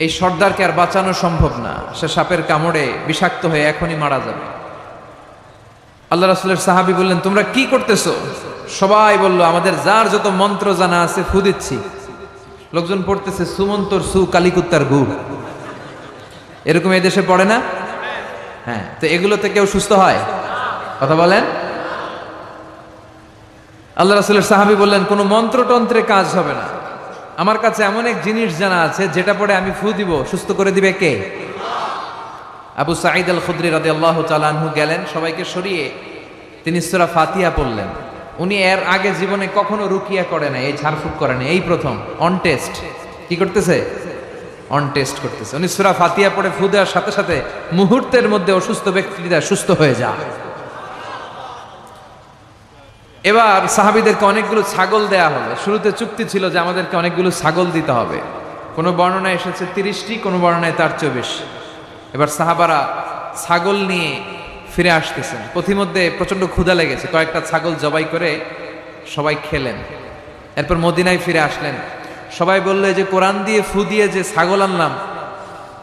এই সর্দারকে আর বাঁচানো সম্ভব না, সে সাপের কামড়ে বিষাক্ত হয়ে এখনই মারা যাবে। আল্লাহ রাসূলের সাহাবী বললেন, তোমরা কি করতেছো? সবাই বলল, আমাদের যার যত মন্ত্র জানা আছে ফু দিচ্ছি। লোকজন পড়তেছে সুমন্তর সু কালিকুত্তার গু, এরকম এদেশে পড়ে না? হ্যাঁ, তো এগুলোতে কেউ সুস্থ হয়? কথা বলেন। আল্লাহ রাসূলের সাহাবী বললেন, কোনো মন্ত্রতন্ত্রে কাজ হবে না, আমার কাছে এমন এক জিনিস জানা আছে যেটা পড়ে আমি ফু দিব, সুস্থ করে দিবে কে? আবু সাঈদ আল খুদরি রাদিয়াল্লাহু তাআলা আনহু গেলেন, সবাইকে সরিয়ে তিনি সূরা ফাতিহা পড়লেন। উনি এর আগে জীবনে কখনো রুকিয়া করে নাই, এই ঝাড়ফুঁক করে নাই, এই প্রথম অন টেস্ট। কি করতেছে? অন টেস্ট করতেছে। উনি সূরা ফাতিহা পড়ে ফু দেওয়ার সাথে সাথে মুহূর্তের মধ্যে অসুস্থ ব্যক্তিটা সুস্থ হয়ে যায়। এবার সাহাবীদেরকে অনেকগুলো ছাগল দেয়া হলো। শুরুতে চুক্তি ছিল যে আমাদেরকে অনেকগুলো ছাগল দিতে হবে। কোনো বর্ণনায় এসেছে 30টি, কোনো বর্ণনায় তার চেয়ে বেশি। এবার সাহাবারা ছাগল নিয়ে ফিরে আসতেছেন, পথিমধ্যে প্রচন্ড ক্ষুধা লেগেছে, কয়েকটা ছাগল জবাই করে সবাই খেলেন। এরপর মদিনায় ফিরে আসলেন, সবাই বললো যে কোরআন দিয়ে ফু দিয়ে যে ছাগল আনলাম,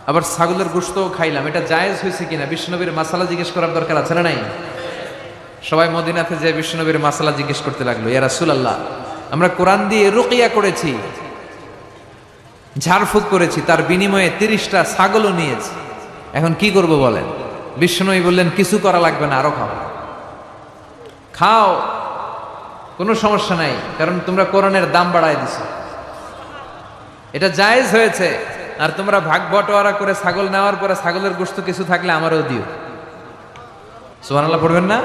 আবার ছাগলের গোশতও খাইলাম, এটা জায়েজ হয়েছে কিনা বিশ্বনবীর মাসালা জিজ্ঞেস করার দরকার আছে না নাই? সবাই মদিনাতে যে বিশ্বনবীর মাসালা জিজ্ঞেস করতে লাগলো, ইয়া রাসূলুল্লাহ, আমরা কোরআন দিয়ে রুকিয়া করেছি, ঝাড়ফুঁক করেছি, তার বিনিময়ে 30টা ছাগলও নিয়েছি, এখন কি করব বলেন? বিশ্বনবী বললেন, কিছু করা লাগবে না, আরো খাও, খাও, কোনো সমস্যা নাই, কারণ তোমরা কোরআনের দাম বাড়ায় দিছো, এটা জায়েজ হয়েছে। আর তোমরা ভাগ বটোয়ারা করে ছাগল নেওয়ার পরে ছাগলের গোশত কিছু থাকলে আমারও দিও। সুবহানাল্লাহ পড়বেন না?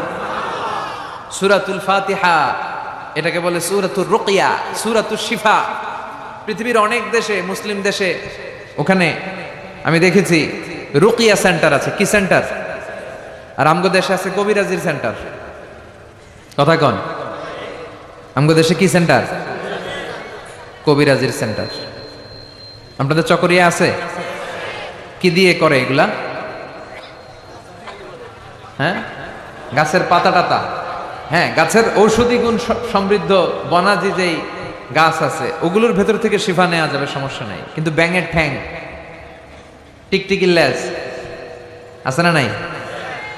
সূরাতুল ফাতিহা, এটাকে বলে সূরাতুর রুকিয়া, সূরাতুশ শিফা। পৃথিবীর অনেক দেশে, মুসলিম দেশে, ওখানে আমি দেখেছি রুকিয়া সেন্টার আছে। কি সেন্টার? আর আমগো দেশে আছে কবিরাজির সেন্টার। কথা কন, আমগো দেশে কি সেন্টার? কবিরাজির সেন্টার। আপনাদের চকরিয়া আছে? কি দিয়ে করে এগুলা? হ্যাঁ, গাছের পাতা টাতা, হ্যাঁ, গাছের ঔষধি গুণ সমৃদ্ধ বনাজি যেই গাছ আছে ওগুলোর ভেতর থেকে শিফা নেওয়া যাবে, সমস্যা নাই। কিন্তু ব্যাঙের ঠ্যাং, টিকটিকির লেজ আছে না নাই,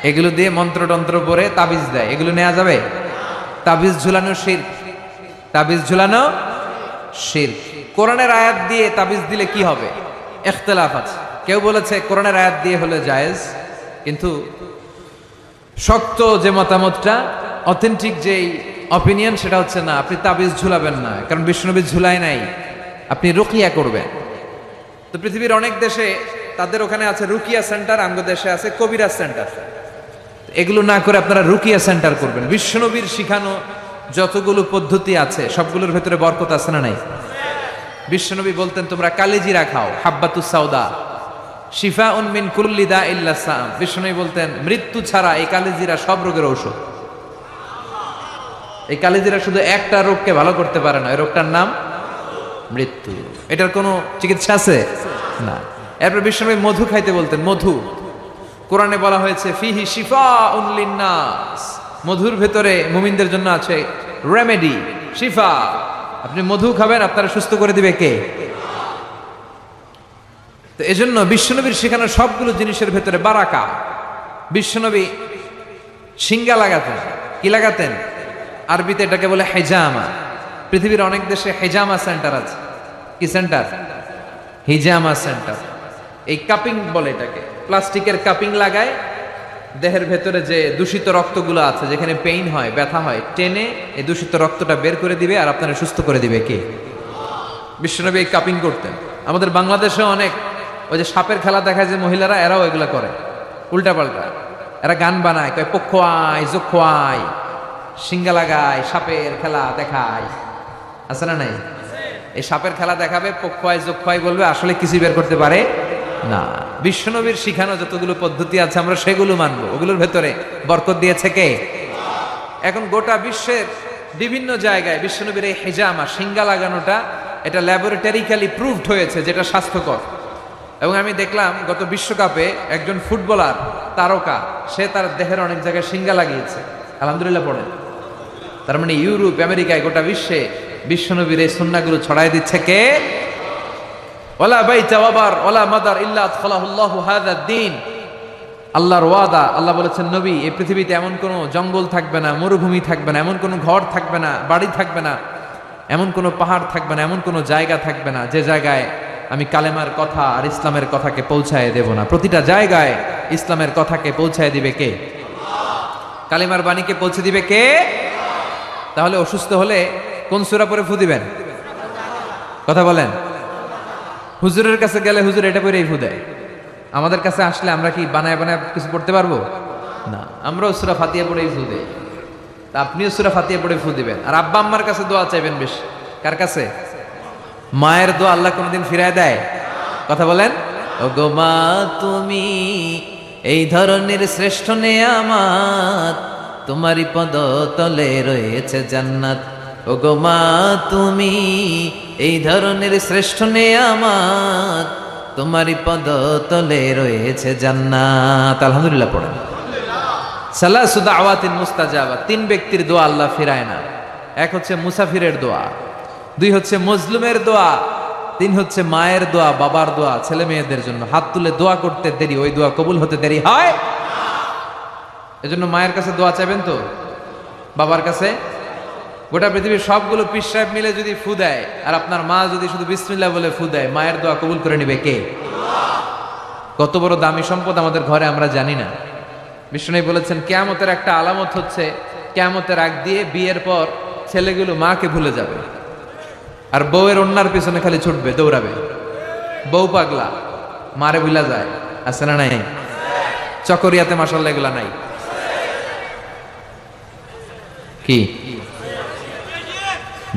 এগুলো দিয়ে মন্ত্রতন্ত্র পরে তাবিজ দেয়, এগুলো নেওয়া যাবে? তাবিজ ঝুলানো শিরক, তাবিজ ঝুলানো শিরক। কোরআনের আয়াত দিয়ে তাবিজ দিলে কি হবে? ইখতিলাফ আছে। কেউ বলেছে কোরআনের আয়াত দিয়ে হলে জায়েজ, কিন্তু শক্ত যে মতামতটা, অথেন্টিক যেই অপিনিয়ন, সেটা হচ্ছে না, আপনি তাবিজ ঝুলাবেন না, কারণ বিশ্বনবী ঝুলাই নাই, আপনি রুকিয়া করবেন। তো পৃথিবীর অনেক দেশে তাদের ওখানে আছে রুকিয়া সেন্টার, আমগো দেশে আছে কবিরাজ সেন্টার। এগুলো না করে আপনারা রুকিয়া সেন্টার করবেন। বিশ্বনবীর শিখানো যতগুলো পদ্ধতি আছে সবগুলোর ভেতরে বরকত আছে না নাই? বিশ্বনবী বলতেন, তোমরা কালিজিরা খাও, হাব্বাতুস সাউদা শিফাউন মিন কুল্লি দা ইল্লা সাম। বিশ্বনবী বলতেন, মৃত্যু ছাড়া এই কালিজিরা সব রোগের ঔষধ। এই কালিজিরা শুধু একটা রোগকে ভালো করতে পারে না, এই রোগটার নাম মৃত্যু। এটার কোনো চিকিৎসা আছে না। এরপর বিশ্বনবী মধু খাইতে বলতেন। মধু কোরআনে বলা হয়েছে, ফিহি শিফাউন লিন্নাস, মধুর ভেতরে মুমিনদের জন্য আছে রেমেডি, শিফা। আপনি মধু খাবেন, আপনারা সুস্থ করে দিবে কে? তো এজন্য বিশ্বনবীর শেখানো সবগুলো জিনিসের ভেতরে বারাকা। বিশ্বনবী সিঙ্গা লাগাতেন। কি লাগাতেন? আরবিতে এটাকে বলে হেজামা। পৃথিবীর অনেক দেশে হেজামা সেন্টার আছে। কি সেন্টার? হিজামা সেন্টার। এই কাপিং বলে এটাকে, প্লাস্টিকের কাপিং লাগায়, দেহের ভেতরে যে দূষিত রক্তগুলো আছে, যেখানে পেইন হয়, ব্যথা হয়, টেনে এই দূষিত রক্তটা বের করে দিবে আর আপনারা সুস্থ করে দিবে কে? বিশ্বনবী এই কাপিং করতেন। আমাদের বাংলাদেশে অনেক ওই যে সাপের খেলা দেখায় যে মহিলারা, এরাও এগুলা করে উল্টা পাল্টা। এরা গান বানায়, কয় পক্ষ আয় যোক্ষ আয়, সিঙ্গা লাগায়, সাপের খেলা দেখায়, আছে না নাই? এই সাপের খেলা দেখাবে, পক্ষ আয় যোক্ষ আয় বলবে, আসলে কিছু বের করতে পারে না। বিশ্বনবীর শিখানো যতগুলো পদ্ধতি আছে আমরা সেগুলো মানবো, ওগুলোর ভেতরে বরকত দিয়েছে কে? এখন গোটা বিশ্বের বিভিন্ন জায়গায় বিশ্বনবীর এই হেজামা, সিঙ্গা লাগানোটা, এটা ল্যাবরেটরিক্যালি প্রুভড হয়েছে যেটা স্বাস্থ্যকর। এবং আমি দেখলাম গত বিশ্বকাপে একজন ফুটবলার তারকা, সে তার দেহের অনেক জায়গায় সিঙ্গা লাগিয়েছে। আলহামদুলিল্লাহ পড়েন। তার মানে ইউরোপ, আমেরিকায়, গোটা বিশ্বে বিশ্বনবীর এই সুন্নাহগুলো ছড়াই দিচ্ছে কে? ওয়ালা বাইতা ওয়াবার ওয়ালা মাদার ইল্লা আদখালাহুল্লাহু হাযা দ্বীন। আল্লাহর ওয়াদা, আল্লাহ বলেছেন নবী এই পৃথিবীতে এমন কোনো জঙ্গল থাকবে না, মরুভূমি থাকবে না, এমন কোনো ঘর থাকবে না, বাড়ি থাকবে না, এমন কোনো পাহাড় থাকবে না, এমন কোনো জায়গা থাকবে না যে জায়গায় আমি কালেমার কথা আর ইসলামের কথাকে পৌঁছায় দেব না। প্রতিটা জায়গায় ইসলামের কথাকে পৌঁছায় দিবে কে? কালেমার বাণীকে পৌঁছে দিবে কে? তাহলে অসুস্থ হলে কোন সূরা পড়ে ফু দিবেন? কথা বলেন। হুজুরের কাছে গেলে হুজুর এটা পড়েই ফু দেয়। আমাদের কাছে আসলে আমরা কি বানায় বানায় কিছু পড়তে পারবো না? আমরাও সূরা ফাতিহা পড়েই ফু দেই। তা আপনিও সূরা ফাতিহা পড়ে ফু দিবেন। আর আব্বা আম্মার কাছে দোয়া চাইবেন বেশি। কার কাছে? মায়ের দোয়া আল্লাহ কোনোদিন ফিরায় দেয়? কথা বলেন। ওগো মা তুমি এই ধরনের শ্রেষ্ঠ নেয়ামত, তোমারই পদ তলে রয়েছে জান্নাত। ওগো মা তুমি এই ধরনের শ্রেষ্ঠ নেয়ামত, তোমারই পদ তলে রয়েছে জান্নাত। আলহামদুলিল্লাহ পড়েন। সালাসু দাওয়াতিন মুস্তাজাবা, 3 ব্যক্তির দোয়া আল্লাহ ফিরায় না। এক হচ্ছে মুসাফিরের দোয়া, 2 হচ্ছে মজলুমের দোয়া, 3 হচ্ছে মায়ের দোয়া, বাবার দোয়া, ছেলে মেয়েদের জন্য হাত তুলে দোয়া করতে দেরি, ওই দোয়া কবুল হতে দেরি হয়। এজন্য মায়ের কাছে দোয়া চাইবেন তো, বাবার কাছে। গোটা পৃথিবীর সবগুলো পীর সাহেব মিলে যদি ফু দেয় আর আপনার মা যদি শুধু বিসমিল্লাহ বলে ফু দেয়, মায়ের দোয়া কবুল করে নেবে কে? কত বড় দামি সম্পদ আমাদের ঘরে আমরা জানি না। বিষ্ণু বলেছেন কিয়ামতের একটা আলামত হচ্ছে কিয়ামতের আগ দিয়ে বিয়ের পর ছেলেগুলো মাকে ভুলে যাবে আর বউয়ের অন্যার পিছনে খালি ছুটবে, দৌড়াবে। বউ পাগলা, মারে ভুলা যায়। আছে না নাই? চকরিয়াতে মাশাআল্লাহ এগুলা নাই কি?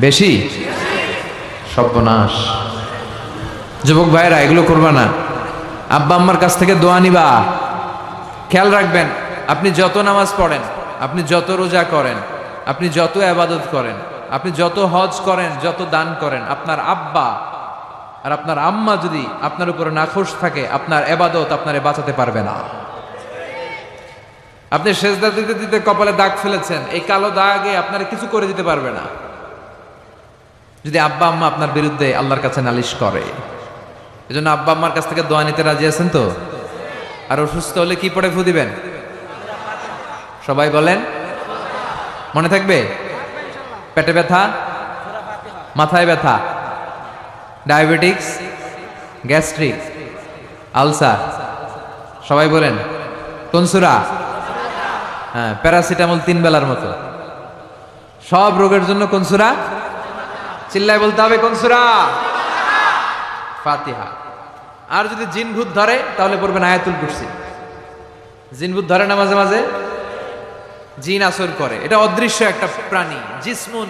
বেশি? সর্বনাশ। যুবক ভাইরা এগুলো করবা না। আব্বা আম্মার কাছ থেকে দোয়া নিবা। খেয়াল রাখবেন, আপনি যত নামাজ পড়েন, আপনি যত রোজা করেন, আপনি যত ইবাদত করেন, আপনি যত হজ করেন, যত দান করেন, আপনার আব্বা আর আপনার আম্মা যদি আপনার উপরে নাখোশ থাকে, আপনার ইবাদত আপনারে বাঁচাতে পারবে না। আপনি সেজদা দিতে দিতে কপালে দাগ ফেলেছেন, এই কালো দাগে আপনার কিছু করে দিতে পারবে না যদি আব্বা আম্মা আপনার বিরুদ্ধে আল্লাহর কাছে নালিশ করে। এজন্য আব্বা আম্মার কাছ থেকে দোয়া নিতে রাজি আছেন তো? আর অসুস্থ হলে কি পড়ে ফু দিবেন? সবাই বলেন, মনে থাকবে? পেটে ব্যথা, মাথায় ব্যথা, ডায়াবেটিক্স, গ্যাস্ট্রিক, আলসার, সবাই বলেন কোন সূরা? হ্যাঁ, প্যারাসিটামল 3 বেলার মতো। সব রোগের জন্য কোন সূরা? চিল্লায় বলতে হবে কোন সূরা? ফাতিহা। আর যদি জিন ভূত ধরে তাহলে পড়বেন আয়াতুল কুরসি। জিন ভূত ধরে না মাঝে মাঝে, জিন আসর করে, এটা অদৃশ্য একটা প্রাণী। জিসমুন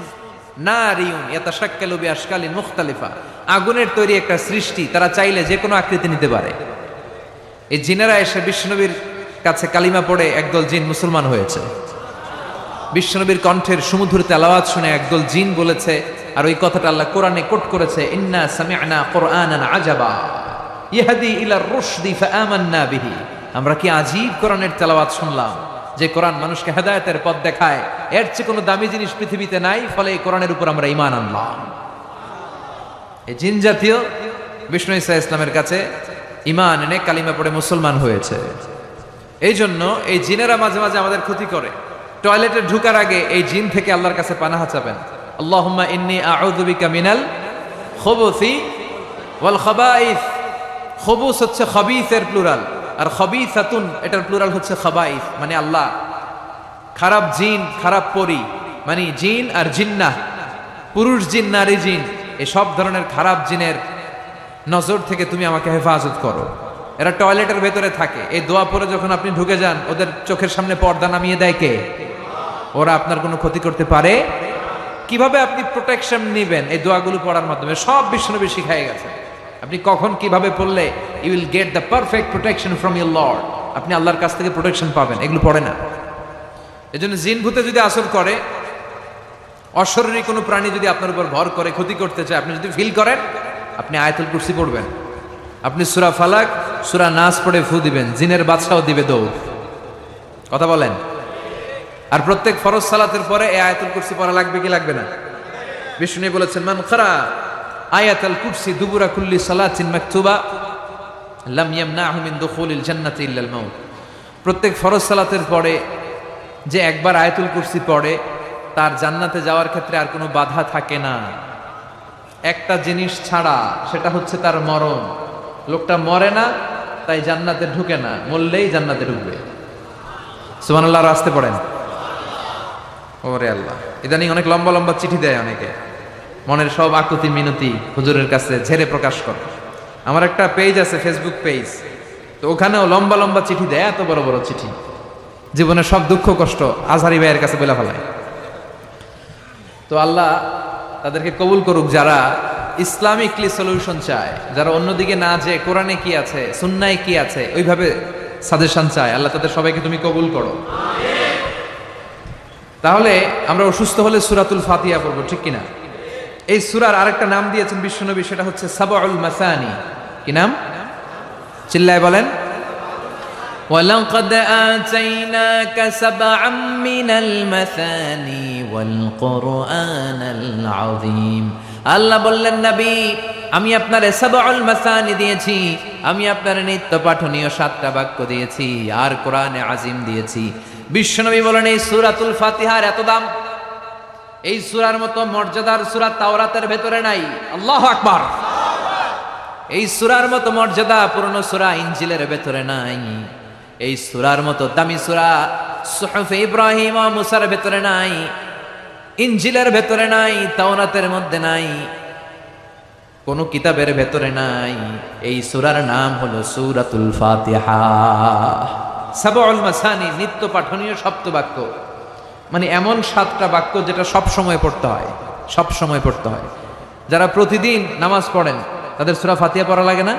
নারিয়ুন ইয়াতাশাক্কালু বিআশকালিন মুখতালিফা, আগুনের তৈরি একটা সৃষ্টি, তারা চাইলে যে কোনো আকৃতি নিতে পারে। এই জিনেরা এসে বিশ্বনবীর কাছে কালিমা পড়ে একদল জিন মুসলমান হয়েছে। বিশ্বনবীর কণ্ঠের সুমধুর তেলাওয়াত শুনে একদল জিন বলেছে, আর ওই কথাটা আল্লাহ কোরআনে কোট করেছে, ইন্না সামি'না কুরআনান আজাবা ইয়াহদি ইলার রুশদি ফাআমান্না বিহি। আমরা কি আজীব কোরআনের তেলাওয়াত শুনলাম, যে কোরআন মানুষকে হেদায়েতের পথ দেখায়। এর চেয়ে কোনো দামি জিনিস পৃথিবীতে নাই, ফলে এই কোরআনের উপর আমরা ঈমান আনলাম। এই জিন জাতীয় বিষ্ণু ঈসা ইসলামের কাছে ঈমান এনে কালিমা পড়ে মুসলমান হয়েছে। এই জন্য এই জিনেরা মাঝে মাঝে আমাদের ক্ষতি করে। টয়লেটে ঢুকার আগে এই জিন থেকে আল্লাহর কাছে পানাহা চাবেন, আল্লাহুম্মা ইন্নী আউযু বিকা মিনাল খুবুসি ওয়াল খাবাইস। খুবুস হচ্ছে খাবিসের প্লুরাল, আর খাবিসাতুন এটার প্লুরাল হচ্ছে খাবাইস। মানে আল্লাহ, খারাপ জিন, খারাপ পরি, মানে জিন আর জিন্নাহ, পুরুষ জিন, নারী জিন, এই সব ধরনের খারাপ জিনের নজর থেকে তুমি আমাকে হেফাজত করো। এরা টয়লেটের ভেতরে থাকে। এই দোয়া পরে যখন আপনি ঢুকে যান, ওদের চোখের সামনে পর্দা নামিয়ে দেয় কে? ওরা আপনার কোনো ক্ষতি করতে পারে? কিভাবে আপনি প্রোটেকশন নেবেন? এই দোয়াগুলো পড়ার মাধ্যমে সব বিশ্বনবী শিখাই গেছে। আপনি কখন কিভাবে পড়লে you will get the perfect protection from your lord, আপনি আল্লাহর কাছ থেকে প্রোটেকশন পাবেন, এগুলো পড়ে না। এজন্য জিন ভূতে যদি আসর করে, অশরীরী কোনো প্রাণী যদি আপনার উপর ভর করে ক্ষতি করতে চায়, আপনি যদি ফিল করেন, আপনি আয়াতুল কুরসি পড়বেন, আপনি সূরা ফালাক, সূরা নাস পড়ে ফু দিবেন, জিনের বাদশাও দিবে দৌড়। কথা বলেন। আর প্রত্যেক ফরজ সালাতের পরে এই আয়াতুল কুরসি পড়া লাগবে কি লাগবে না? বিষ্ণু বলেছেন, মান ক্বারা আয়াতুল কুরসি দুবুরা কুল্লি সালাতিন মাকতুবা লাম ইয়ামনাহু মিন দুখুলিল জান্নাতি ইল্লাল মাউত। প্রত্যেক ফরজ সালাতের পরে যে একবার আয়াতুল কুরসি পড়ে তার জান্নাতে যাওয়ার ক্ষেত্রে আর কোনো বাধা থাকে না, একটা জিনিস ছাড়া, সেটা হচ্ছে তার মরণ। লোকটা মরে না তাই জান্নাতে ঢুকে না, মরলেই জান্নাতে ঢুকবে। সুবহানাল্লাহ, আসতে পড়েন। ওরে আল্লাহ, ইদানিং অনেক লম্বা লম্বা চিঠি দেয় অনেকে, মনের সব আকুতি মিনতি হুজুরের কাছে ঝেড়ে প্রকাশ করে। আমার একটা পেজ আছে, ফেসবুক পেজ, তো ওখানেও লম্বা লম্বা চিঠি দেয়, এত বড় বড় চিঠি, জীবনের সব দুঃখ কষ্ট আজহারি ভাইয়ের কাছে বলে ফেলায়। তো আল্লাহ তাদেরকে কবুল করুক, যারা ইসলামিকলি সলিউশন চায়, যারা অন্যদিকে না যে কোরআনে কি আছে সুন্নায় কি আছে ওইভাবে সাজেশন চায়, আল্লাহ তাদের সবাইকে তুমি কবুল করো। তাহলে আমরা অসুস্থ হলে সূরাতুল ফাতিহা পড়বো, ঠিক কিনা? এই সূরার আরেকটা নাম দিয়েছেন বিশ্বনবী, সেটা হচ্ছে সাবউল মাসানি। কি নাম? চিল্লায় বলেন। وَلَقَدْ آتَيْنَاكَ سَبْعًا مِّنَ الْمَثَانِي وَالْقُرْآنَ الْعَظِيمَ। আল্লাহ বললেন, নবী আমি আপনার সাবউল মাসানি দিয়েছি, আমি আপনার নিত্য পাঠনীয় 7টা বাক্য দিয়েছি, আর কোরআনে আজিম দিয়েছি। বিশ্বনবী বলেন, এই সূরাতুল ফাতিহার এত দাম, এই সূরার মতো মর্যাদার সূরা তাওরাতের ভেতরে নাই। আল্লাহু আকবার। এই সূরার মতো মর্যাদা পুরনো সূরা ইনজিলের ভেতরে নাই। এই সূরার মতো দামি সূরা সুহুফে ইব্রাহিম ও মুসার ভেতরে নাই, ইনজিলের ভেতরে নাই, তাওরাতের মধ্যে নাই, কোন কিতাবের ভেতরে নাই। এই সূরার নাম হলো সূরাতুল ফাতিহা। সাবউল মাসানি, নিত্য পাঠনীয় সপ্তবাক্য, মানে এমন 7টা বাক্য যেটা সব সময় পড়তে হয়, সব সময় পড়তে হয়। যারা প্রতিদিন নামাজ পড়েন তাদের সূরা ফাতিহা পড়া লাগে না?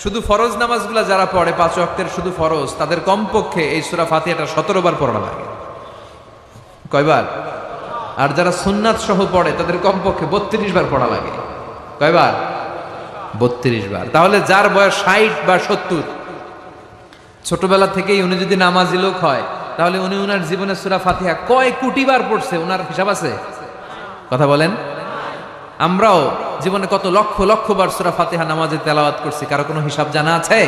শুধু ফরজ নামাজগুলো যারা পড়ে 5 ওয়াক্তের শুধু ফরজ, তাদের কমপক্ষে এই সূরা ফাতিহাটা 17 বার পড়া লাগে। কয়বার? আর যারা সুন্নাত সহ পড়ে তাদের কমপক্ষে 32 বার পড়া লাগে। কয়বার? 32 বার। তাহলে যার বয়স 60 বা 70, ছোটবেলা থেকেই উনি যদি নামাজি লোক হয়, তাহলে উনি উনার জীবনে সূরা ফাতিহা কয় কোটি বার পড়ছে, উনার হিসাব আছে? কথা বলেন। আমরাও জীবনে কত লক্ষ লক্ষ বার সূরা ফাতিহা নামাজে তেলাওয়াত করছি, কারো কোনো হিসাব জানা আছে?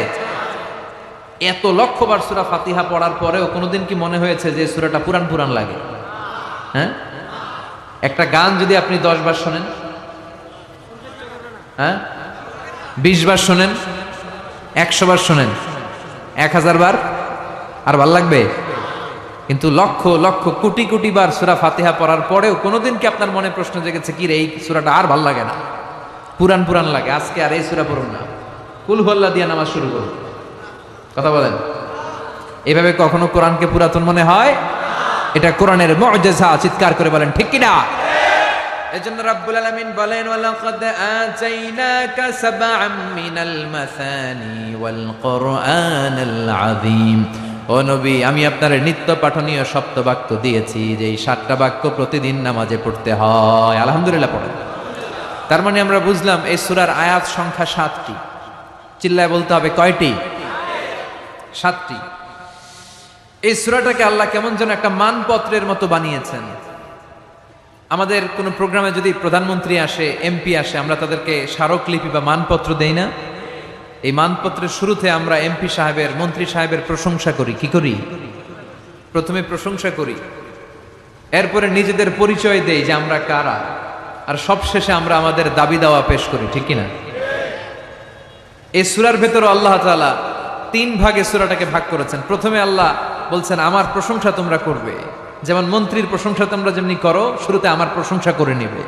এত লক্ষ বার সূরা ফাতিহা পড়ার পরেও কোনোদিন কি মনে হয়েছে যে সূরাটা পুরান পুরান লাগে? হ্যাঁ, একটা গান যদি আপনি 10 বার শোনেন, হ্যাঁ 20 বার শোনেন, 100 বার শোনেন, 1000 বার, আর ভাল লাগবে? কিন্তু লক্ষ লক্ষ কোটি কোটি বার সূরা ফাতিহা পড়ার পরেও কোনোদিন কি আপনার মনে প্রশ্ন জেগেছে, কি রে এই সূরাটা আর ভাল লাগে না, পুরান পুরান লাগে, আজকে আর এই সূরা পড়ুন না, কুল হুয়াল্লাহ দিয়ে নামাজ শুরু করুন? কথা বলেন। এভাবে কখনো কোরআনকে পুরাতন মনে হয়? এটা কোরআনের মুআজিজা, চিৎকার করে বলেন ঠিক কিনা? এজন্য রাব্বুল আলামিন বলেন, ওয়ালাকাদ আতাইনাকা সাবআম মিনাল মাসানি ওয়াল কুরআনাল আযীম। ও নবী, আমি আপনার নিত্য পাঠনীয় সপ্তবাক্য দিয়েছি, যে এই 7টা বাক্য প্রতিদিন নামাজে পড়তে হয়। আলহামদুলিল্লাহ পড়েন। তার মানে আমরা বুঝলাম এই সূরার আয়াত সংখ্যা 7টি। চিল্লায় বলতে হবে কয়টি? 7টি। এই সূরাটাকে আল্লাহ কেমন যেন একটা মানপত্রের মতো বানিয়েছেন। আমাদের কোনো প্রোগ্রামে যদি প্রধানমন্ত্রী আসে, এমপি আসে, আমরা তাদেরকে স্মারকলিপি বা মানপত্র দেই না? এই মানপত্রের শুরুতে আমরা এমপি সাহেবের, মন্ত্রী সাহেবের প্রশংসা করি। কি করি? প্রথমে প্রশংসা করি, এরপরে নিজেদের পরিচয় দেই যে আমরা কারা, আর সবশেষে আমরা আমাদের দাবি দাওয়া পেশ করি। ঠিক কিনা? এই সূরার ভেতরে আল্লাহ তাআলা 3 ভাগে সূরাটাকে ভাগ করেছেন। প্রথমে আল্লাহ বলছেন আমার প্রশংসা তোমরা করবে, যেমন মন্ত্রীর প্রশংসা তোমরা যেমনি করো, শুরুতে আমার প্রশংসা করে নিবে।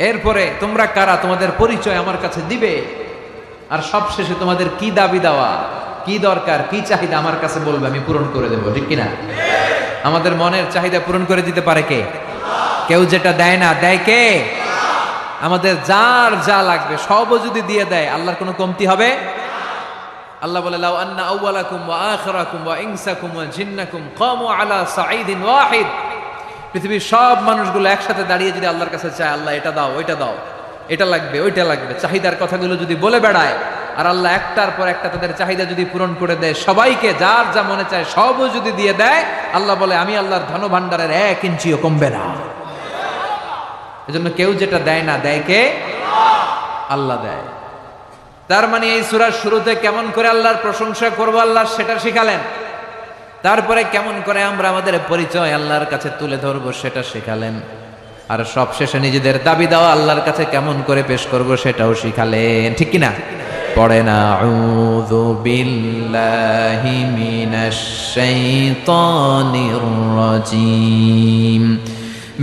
এরপরে তোমরা কারা, তোমাদের পরিচয় আমার কাছে দিবে, আর সবশেষে তোমাদের কি দাবি দেওয়া, কি দরকার, কি চাহিদা আমার কাছে বলবে, আমি পূরণ করে দেবো। ঠিক কিনা? আমাদের মনের চাহিদা পূরণ করে দিতে পারে কে? কেউ যেটা দেয় না, দেয় কে? আমাদের যার যা লাগবে সবও যদি দিয়ে দেয়, আল্লাহর কোনো কমতি হবে? আল্লাহ বলে, লাউ আন্না আউওয়ালাকুম ওয়া আখিরাকুম ওয়া ইনসাকুম ওয়া জিন্নাকুম কামু আলা সাঈদিন ওয়াহিদ। পৃথিবীর সব মানুষগুলো একসাথে দাঁড়িয়ে যদি আল্লাহর কাছে চায়, আল্লাহ এটা দাও, ওইটা দাও, এটা লাগবে, ওইটা লাগবে, চাহিদার কথাগুলো যদি বলে বেড়ায়, আর আল্লাহ একটার পর একটা তাদের চাহিদা যদি পূরণ করে দেয়, সবাইকে যার যা মনে চায় সবও যদি দিয়ে দেয়, আল্লাহ বলে আমি আল্লাহর ধন ভাণ্ডারের 1 ইঞ্চিও কমবে না। এজন্য কেউ যেটা দেয় না, দেয় কে? আল্লাহ দেয়। তার মানে এই সূরার শুরুতে কেমন করে আল্লাহর প্রশংসা করব আল্লাহ সেটা শিখালেন, তারপরে কেমন করে আমরা আমাদের পরিচয় আল্লাহর কাছে তুলে ধরবো সেটা শেখালেন, আর সব শেষে নিজেদের দাবি দাওয়া আল্লাহর কাছে কেমন করে পেশ করব সেটাও শিখালেন। ঠিক কিনা? পড়েন আউযু বিল্লাহি মিনাশ শাইতানির রাজিম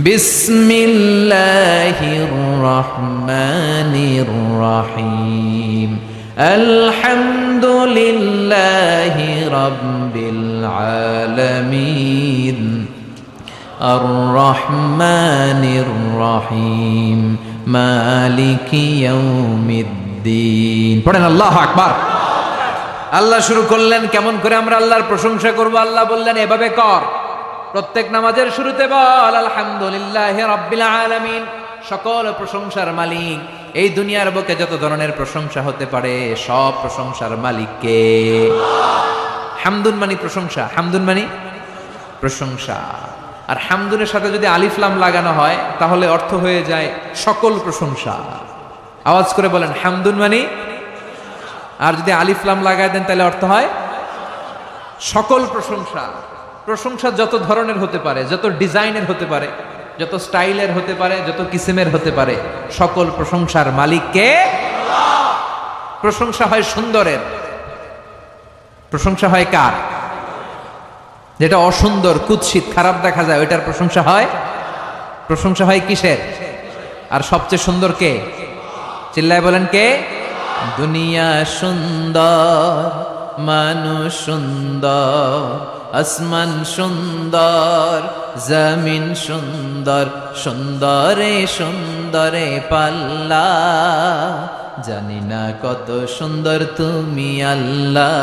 বিসমিল্লাহির রহমানির রহিম আলহামদুলিল্লাহি রাব্বিল আলামিন আর রহমানির রহিম মালিকি ইয়াউমিদ্দিন। পড়েন আল্লাহু আকবার। আল্লাহ শুরু করলেন কেমন করে আমরা আল্লাহর প্রশংসা করব। আল্লাহ বললেন এভাবে কর, প্রত্যেক নামাজের শুরুতে বল আলহামদুলিল্লাহি রাব্বিল আলামিন, সকল প্রশংসার মালিক, এই দুনিয়ার বুকে যত ধরনের প্রশংসা হতে পারে সব প্রশংসার মালিক কে? হামদুন মানে প্রশংসা, হামদুন মানে প্রশংসা। আর হামদুনের সাথে যদি আলিফ লাম লাগানো হয় তাহলে অর্থ হয়ে যায় সকল প্রশংসা। আওয়াজ করে বলেন হামদুন মানে, আর যদি আলিফ লাম লাগায় দেন তাহলে অর্থ হয় সকল প্রশংসা। প্রশংসা যত ধরনের হতে পারে, যত ডিজাইনের হতে পারে, যত স্টাইলের হতে পারে, যত কিসিমের হতে পারে, সকল প্রশংসার মালিক কে? প্রশংসা হয় সুন্দরের, প্রশংসা হয় কার? যেটা অসুন্দর, কুৎসিত, খারাপ দেখা যায় ওইটার প্রশংসা হয়। প্রশংসা হয় কিসের? আর সবচেয়ে সুন্দর কে? চিল্লায় বলেন কে? দুনিয়া সুন্দর, মানুষ সুন্দর, আসমান সুন্দর, জমিন সুন্দর, সুন্দরে সুন্দরে পাল্লা, জানি না কত সুন্দর তুমি আল্লাহ,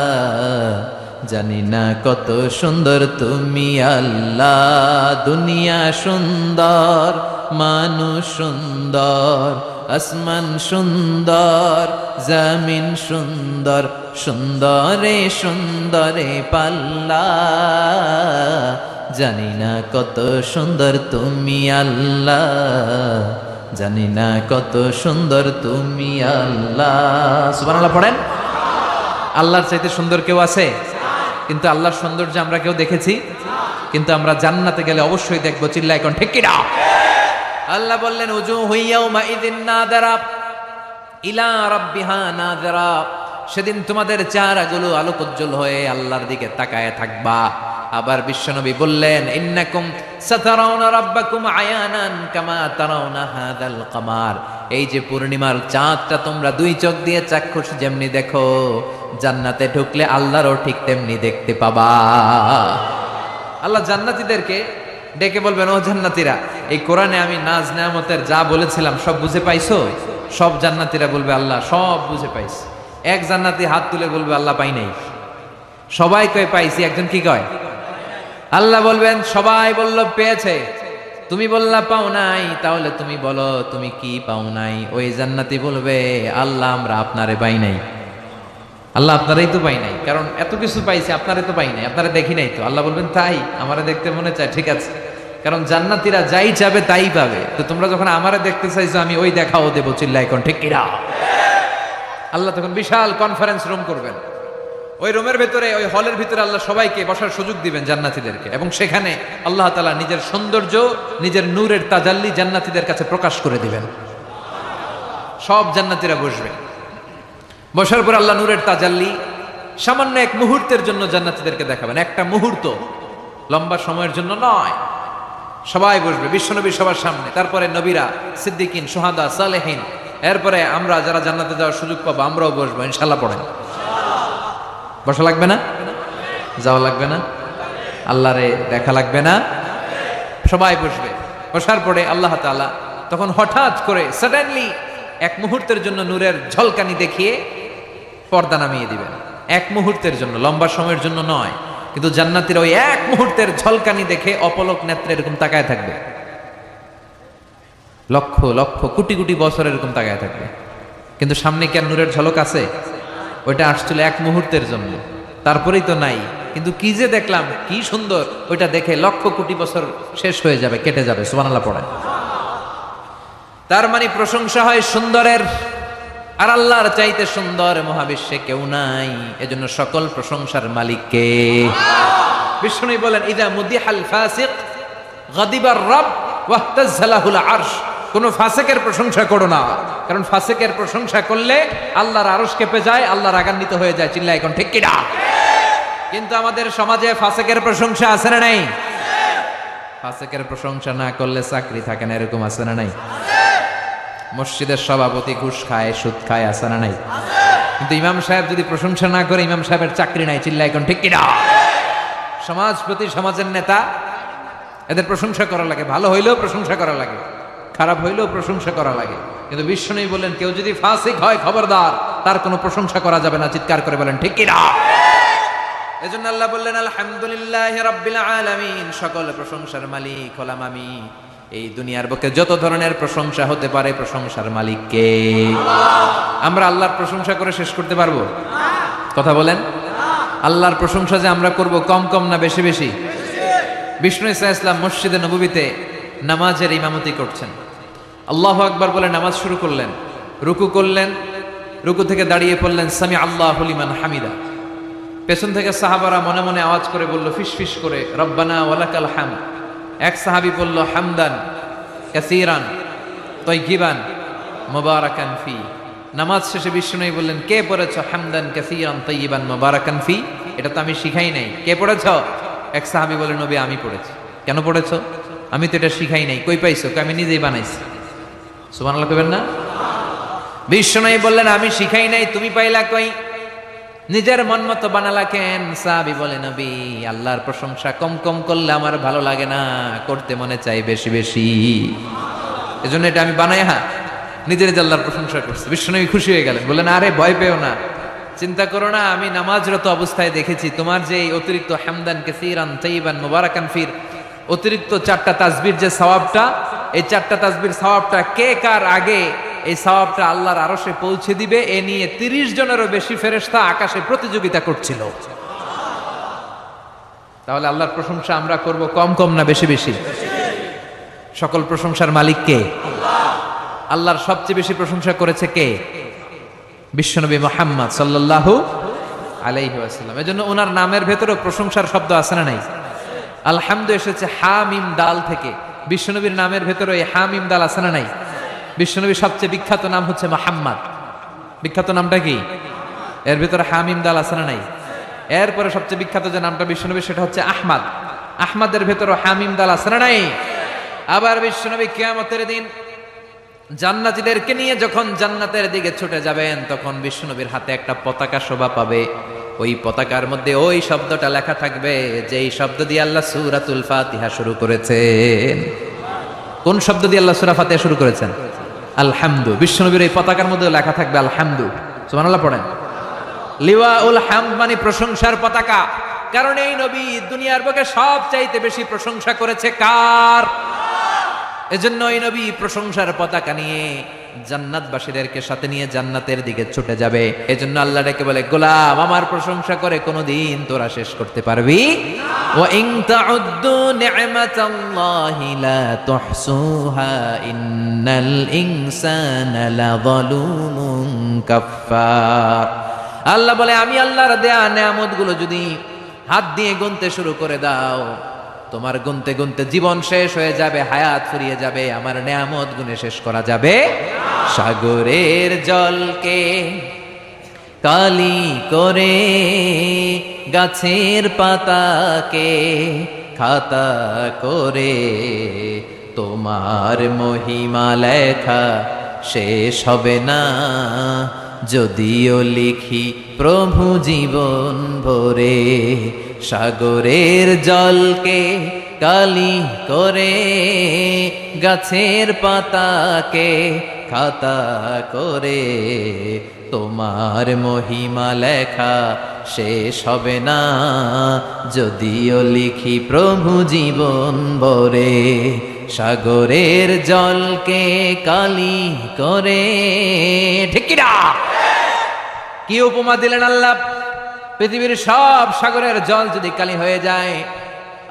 জানি না কত সুন্দর তুমি আল্লাহ। দুনিয়া সুন্দর, মানুষ সুন্দর, আসমান সুন্দর, জমিন সুন্দর, সুন্দরে সুন্দরে পাল্লা, জানি না কত সুন্দর তুমি আল্লাহ, জানি না কত সুন্দর তুমি আল্লাহ। সুবহানাল্লাহ পড়েন। আল্লাহর চাইতে সুন্দর কেউ আছে? কিন্তু আল্লাহর সৌন্দর্য আমরা কেউ দেখেছি? কিন্তু আমরা জান্নাতে গেলে অবশ্যই দেখবো। চিল্লায় এখন ঠিক কিনা? আল্লাহ বললেন উজুহু ইয়াউমাইযিন নাযিরা ইলা রাব্বিহা নাযিরা, সেদিন তোমাদের চেহারাগুলো আলোকোজ্জ্বল হয়ে আল্লাহর দিকে তাকায় থাকবা। আবার বিশ্বনবী বললেন ইন্নাকুম সাতারাউনা রাব্বাকুম আয়ানান কামা তারাউনা হাযাল কামার, এই যে পূর্ণিমার চাঁদটা তোমরা দুই চোখ দিয়ে চাক্ষুষ যেমনি দেখো, জান্নাতে ঢুকলে আল্লাহরও ঠিক তেমনি দেখতে পাবা। আল্লাহ জান্নাতীদেরকে ডেকে বলবেন ও জান্নাতীরা, এই কোরআনে আমি নাজ নেয়ামতের যা বলেছিলাম সব বুঝে পাইছো? সব জান্নাতীরা বলবে আল্লাহ সব বুঝে পাইছি। এক জান্নাতি হাত তুলে বলবে আল্লাহ পাই নাই। সবাই কয় পাইছি, একজন কি কয়? আল্লাহ বলবেন সবাই বলল পেয়েছে, তুমি বললা পাও নাই, তাহলে তুমি বলো তুমি কি পাও নাই। ওই জান্নাতি বলবে আল্লাহ আমরা আপনারে পাই নাই। আল্লাহ আপনারাই তো পাই নাই, কারণ এত কিছু পাইছি আপনারে তো পাই নাই, আপনারা দেখি নাই তো। আল্লাহ বলবেন তাই? আমারে দেখতে মনে চায়, ঠিক আছে, কারণ জান্নাতীরা যাই চাবে তাই পাবে। তো তোমরা যখন আমারে দেখতে চাইছো আমি ওই দেখাও দেবো। চিল্লায় এখন ঠিক কিনা? আল্লাহ তখন বিশাল কনফারেন্স রুম করবেন, ওই রুমের ভেতরে, ওই হলের ভিতরে আল্লাহ সবাইকে বসার সুযোগ দিবেন জান্নাতীদেরকে, এবং সেখানে আল্লাহ তাআলা নিজের সৌন্দর্য, নিজের নূরের তাজাল্লি জান্নাতীদের কাছে প্রকাশ করে দিবেন। সব জান্নাতীরা বসবে, বসার পর আল্লাহ নূরের তাজাল্লি সামান্য এক মুহূর্তের জন্য জান্নাতীদেরকে দেখাবেন। একটা মুহূর্ত, লম্বা সময়ের জন্য নয়। সবাই বসবে বিশ্বনবী সবার সামনে, তারপরে নবীরা, সিদ্দিকিন, শুহাদা, সালেহিন, এরপরে আমরা যারা জান্নাতে যাওয়ার সুযোগ পাবো আমরাও বসবো ইনশাআল্লাহ। পড়েন বসা লাগবে না? যাওয়া লাগবে না? আল্লাহরে দেখা লাগবে না? সবাই বসবে। বসার পরে আল্লাহ তাআলা তখন হঠাৎ করে সাডেনলি এক মুহূর্তের জন্য নূরের ঝলকানি দেখিয়ে পর্দা নামিয়ে দিবেন। এক মুহূর্তের জন্য, লম্বা সময়ের জন্য নয়। কিন্তু জান্নাতীরা ওই এক মুহূর্তের ঝলকানি দেখে অপলক নেত্রে এরকম তাকায় থাকবে, লক্ষ লক্ষ কোটি কোটি বছর এরকম তাকায় থাকবে। কিন্তু সামনে কি আর নূরের ঝলক আছে? ওইটা আসছিল এক মুহূর্তের জন্য, তারপরেই তো নাই। কিন্তু কি যে দেখলাম, কি সুন্দর, ওইটা দেখে লক্ষ কোটি বছর শেষ হয়ে যাবে, কেটে যাবে। সুবহানাল্লাহ পড়েন। তার মানে প্রশংসা হয় সুন্দরের, আর আল্লাহর চাইতে সুন্দর মহাবিশ্বে কেউ নাই। এজন্য সকল প্রশংসার মালিক কে? বিষ্ণু বলেন, ইদা মুদিহাল ফাসিক গাদিবার রব ওয়াহতাজ্জালাহুল আরশ। কোন ফাসিকের প্রশংসা করো না, কারণ ফাসিকের প্রশংসা করলে আল্লাহর আরশ কেঁপে যায়, আল্লাহ রাগান্বিত হয়ে যায়। চিল্লা এখন ঠিক কিনা? কিন্তু আমাদের সমাজে ফাসিকের প্রশংসা আছে না নাই? ফাসিকের প্রশংসা না করলে চাকরি থাকে না, এরকম আছে না নাই? মসজিদের সভাপতি ঘুষ খায়, সুদ খায়, আছে না নাই? কিন্তু ইমাম সাহেব যদি প্রশংসা না করে, ইমাম সাহেবের চাকরি নাই। চিল্লা এখন ঠিক কিনা? সমাজপতি, সমাজের নেতা, এদের প্রশংসা করা লাগে। ভালো হইলেও প্রশংসা করা লাগে, খারাপ হইলেও প্রশংসা করা লাগে। কিন্তু বিষ্ণু বললেন, কেউ যদি ফাসিক হয় খবরদার, তার কোনো প্রশংসা করা যাবে না। চিৎকার করে বলেন ঠিক কিনা? এজন্য আল্লাহ বললেন, আলহামদুলিল্লাহি রাব্বিল আলামিন, সকল প্রশংসার মালিক হলাম আমি। এই দুনিয়ার বুকে যত ধরনের প্রশংসা হতে পারে, প্রশংসার মালিক কে? আমরা আল্লাহর প্রশংসা করে শেষ করতে পারবো? কথা বলেন। আল্লাহর প্রশংসা যে আমরা করব, কম কম না বেশি বেশি? বিষ্ণু ঈসা ইসলাম মসজিদে নববীতে নামাজের ইমামতি করছেন। আল্লাহু আকবার বলে নামাজ শুরু করলেন, রুকু করলেন, রুকু থেকে দাঁড়িয়ে পড়লেন সামি আল্লাহু লিমান হামিদা। পেছন থেকে সাহাবারা মনে মনে আওয়াজ করে বলল, ফিস ফিস করে, রব্বানা ওয়ালাকাল হামদ। এক সাহাবী বলল, হামদান কাসীরান তাইয়িবান মুবারাকান ফি। নামাজ শেষে বিষ্ণু বললেন, কে পড়েছ হামদান কাসীরান তাইয়িবান মুবারাকান ফি? এটা তো আমি শিখাই নাই, কে পড়েছ? এক সাহাবী বলে, নবী আমি পড়েছি। কেন পড়েছ? আমি তো এটা শিখাই নাই। কই পাইছো? আমি নিজেই বানাইছি। সুবহানাল্লাহ কইবেন না? বিষ্ণু বললেন, আমি শিখাই নাই, তুমি পাইলা কই? নিজের মন মতো বানালা কেন? সাহাবী বলে, নবী আল্লাহর প্রশংসা কম কম করলে আমার ভালো লাগে না, করতে মনে চাই বেশি বেশি। এজন্য এটা আমি বানাই নিজের আল্লাহর প্রশংসা করছি। বিষ্ণু খুশি হয়ে গেলেন, বললেন, আরে ভয় পেও না, চিন্তা করো না, আমি নামাজরত অবস্থায় দেখেছি তোমার যে এই অতিরিক্ত হামদান কাসীরান তাইয়িবান মুবারাকান ফির অতিরিক্ত 4টা তাসবির যে সওয়াবটা, এই 4টা তাসবির সওয়াবটা কে কার আগে এই সওয়াবটা আল্লাহর আরশে পৌঁছে দিবে, এ নিয়ে 30 জনেরও বেশি ফেরেশতা আকাশে প্রতিযোগিতা করছিল। তাহলে আল্লাহর প্রশংসা আমরা করব কম কম না বেশি বেশি? সকল প্রশংসার মালিক কে? আল্লাহর সবচেয়ে বেশি প্রশংসা করেছে কে? বিশ্বনবী মুহাম্মদ সাল্লাল্লাহু আলাইহি ওয়াসাল্লাম। এজন্য ওনার নামের ভেতরেও প্রশংসার শব্দ আছে না নাই? আলহামদু এসেছে হা মিম দাল থেকে। বিশ্বনবীর নামের ভেতরে এই হা মিম দাল আছে না নাই? বিশ্বনবীর সবচেয়ে বিখ্যাত নাম হচ্ছে মুহাম্মদ। বিখ্যাত নামটা কি? এর ভেতরে হা মিম দাল আছে না নাই? এরপরে সবচেয়ে বিখ্যাত যে নামটা বিশ্বনবীর, সেটা হচ্ছে আহমদ। আহমদের ভেতরে হা মিম দাল আছে না নাই? আবার বিশ্বনবী কিয়ামতের দিন জান্নাতীদেরকে নিয়ে যখন জান্নাতের দিকে ছুটে যাবেন, তখন বিশ্বনবীর হাতে একটা পতাকা শোভা পাবে। ওই পতাকার মধ্যে ওই শব্দটা লেখা থাকবে, যেই শব্দ দিয়ে আল্লাহ সূরাতুল ফাতিহা শুরু করেছেন। কোন শব্দ দিয়ে আল্লাহ সূরা ফাতিহা শুরু করেছেন? আলহামদু। বিশ্বনবীর এই পতাকার মধ্যে লেখা থাকবে আলহামদু। সুবহানাল্লাহ পড়েন। লিওয়াউল হামদ মানে প্রশংসার পতাকা। কারণ এই নবী দুনিয়ার বুকে সবচাইতে বেশি প্রশংসা করেছে কার? এজন্য এই নবী প্রশংসার পতাকা নিয়ে জান্নাতবাসীদেরকে সাথে নিয়ে জান্নাতের দিকে ছুটে যাবে। এজন্য আল্লাহ ডেকে বলে, গোলাম আমার প্রশংসা করে কোনোদিন তোরা শেষ করতে পারবি না। ওয়া ইন তাউদ্দু নি'মাতাল্লাহি লা তুহসুহা ইন্নাল ইনসানা লাযালুমুন কাফফার। আল্লাহ বলে, আমি আল্লাহর দেয়া নেয়ামতগুলো যদি হাত দিয়ে গুনতে শুরু করে দাও, তোমার গুনতে গুনতে জীবন শেষ হয়ে যাবে, হায়াত ফুরিয়ে যাবে, আমার নেয়ামত গুনে শেষ করা যাবে না। সাগরের জলকে কালি করে, গাছের পাতাকে খাতা করে, তোমার মহিমা লেখা শেষ হবে না, যদিও লিখি প্রভু জীবন ভরে। সাগরের জলকে কালি করে, গাছের পাতাকে খাতা করে, তোমার মহিমা লেখা শেষ হবে না, যদিও লিখি প্রভু জীবন ভরে। সাগরের জলকে কালি করে। ঠিক কি না? কি উপমা দিলেন আল্লাহ! পৃথিবীর সব সাগরের জল যদি কালি হয়ে যায়,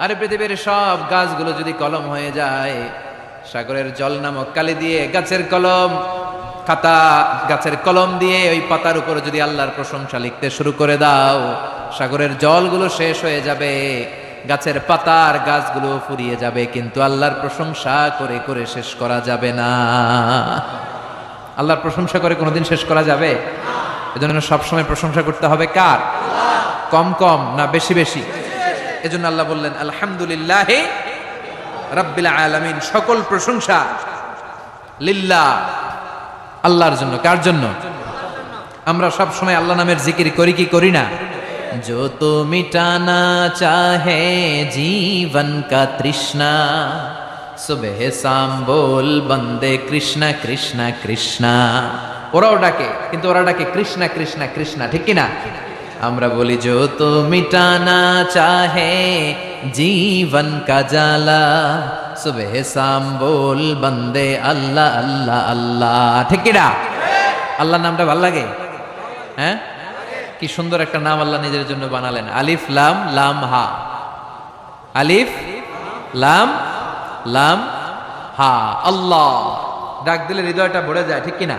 আর পৃথিবীর সব গাছগুলো যদি কলম হয়ে যায়, সাগরের জল নামক কালি দিয়ে গাছের কলম খাতা, গাছের কলম দিয়ে ওই পাতার উপর যদি আল্লাহর প্রশংসা লিখতে শুরু করে দাও, সাগরের জলগুলো শেষ হয়ে যাবে, গাছের পাতার গাছগুলো ফুরিয়ে যাবে, কিন্তু আল্লাহর প্রশংসা করে করে শেষ করা যাবে না। আল্লাহর প্রশংসা করে কোনোদিন শেষ করা যাবে? এজন্য সবসময় প্রশংসা করতে হবে কার? কম কম না বেশি বেশি? এজন্য আল্লাহ বললেন আলহামদুলিল্লাহ রাব্বিল আলামিন, সকল প্রশংসা লিল্লাহ, আল্লাহর জন্য। কার জন্য? আমরা সব সময় আল্লাহ নামের জিকির করি কি করি না? जो तो मिटाना चाहे जीवन का तृष्णा, सुबह शाम बोल बंदे कृष्णा कृष्णा कृष्णा। ওরাও ডাকে, কিন্তু ওরা ডাকে কৃষ্ণা কৃষ্ণা কৃষ্ণা, ঠিক কি না? আমরা বলি जो तो मिटाना चाहे जीवन का जाला, सुबह शाम बोल बंदे अल्लाह अल्लाह अल्लाह, ঠিক কি না? আল্লাহর নামটা ভালো লাগে? হ্যাঁ, কি সুন্দর একটা নাম আল্লাহ নিজের জন্য বানালেন, আলিফ লাম লাম হা, আলিফ লাম লাম হা, আল্লাহ। ডাক দিলে হৃদয়টা ভরে যায়, ঠিক কিনা?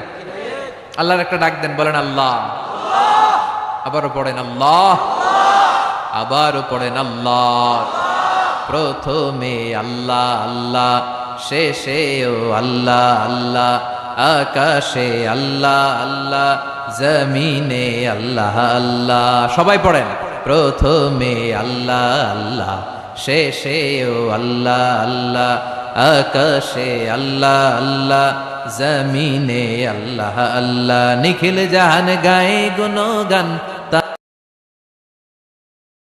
আল্লাহর একটা ডাক দেন, বলেন আল্লাহ, আবারও পড়েন আল্লাহ, আবারও পড়েন আল্লাহ। প্রথমে আল্লাহ আল্লাহ, শেষেও আল্লাহ আল্লাহ, আকাশে আল্লাহ আল্লাহ, জমিনে আল্লাহ আল্লাহ। সবাই পড়েন, প্রথমে আল্লাহ আল্লাহ, শেষেও আল্লাহ আল্লাহ, আকাশে আল্লাহ আল্লাহ, জমিনে আল্লাহ আল্লাহ। নিখিল জাহান গায়ে গুণগান,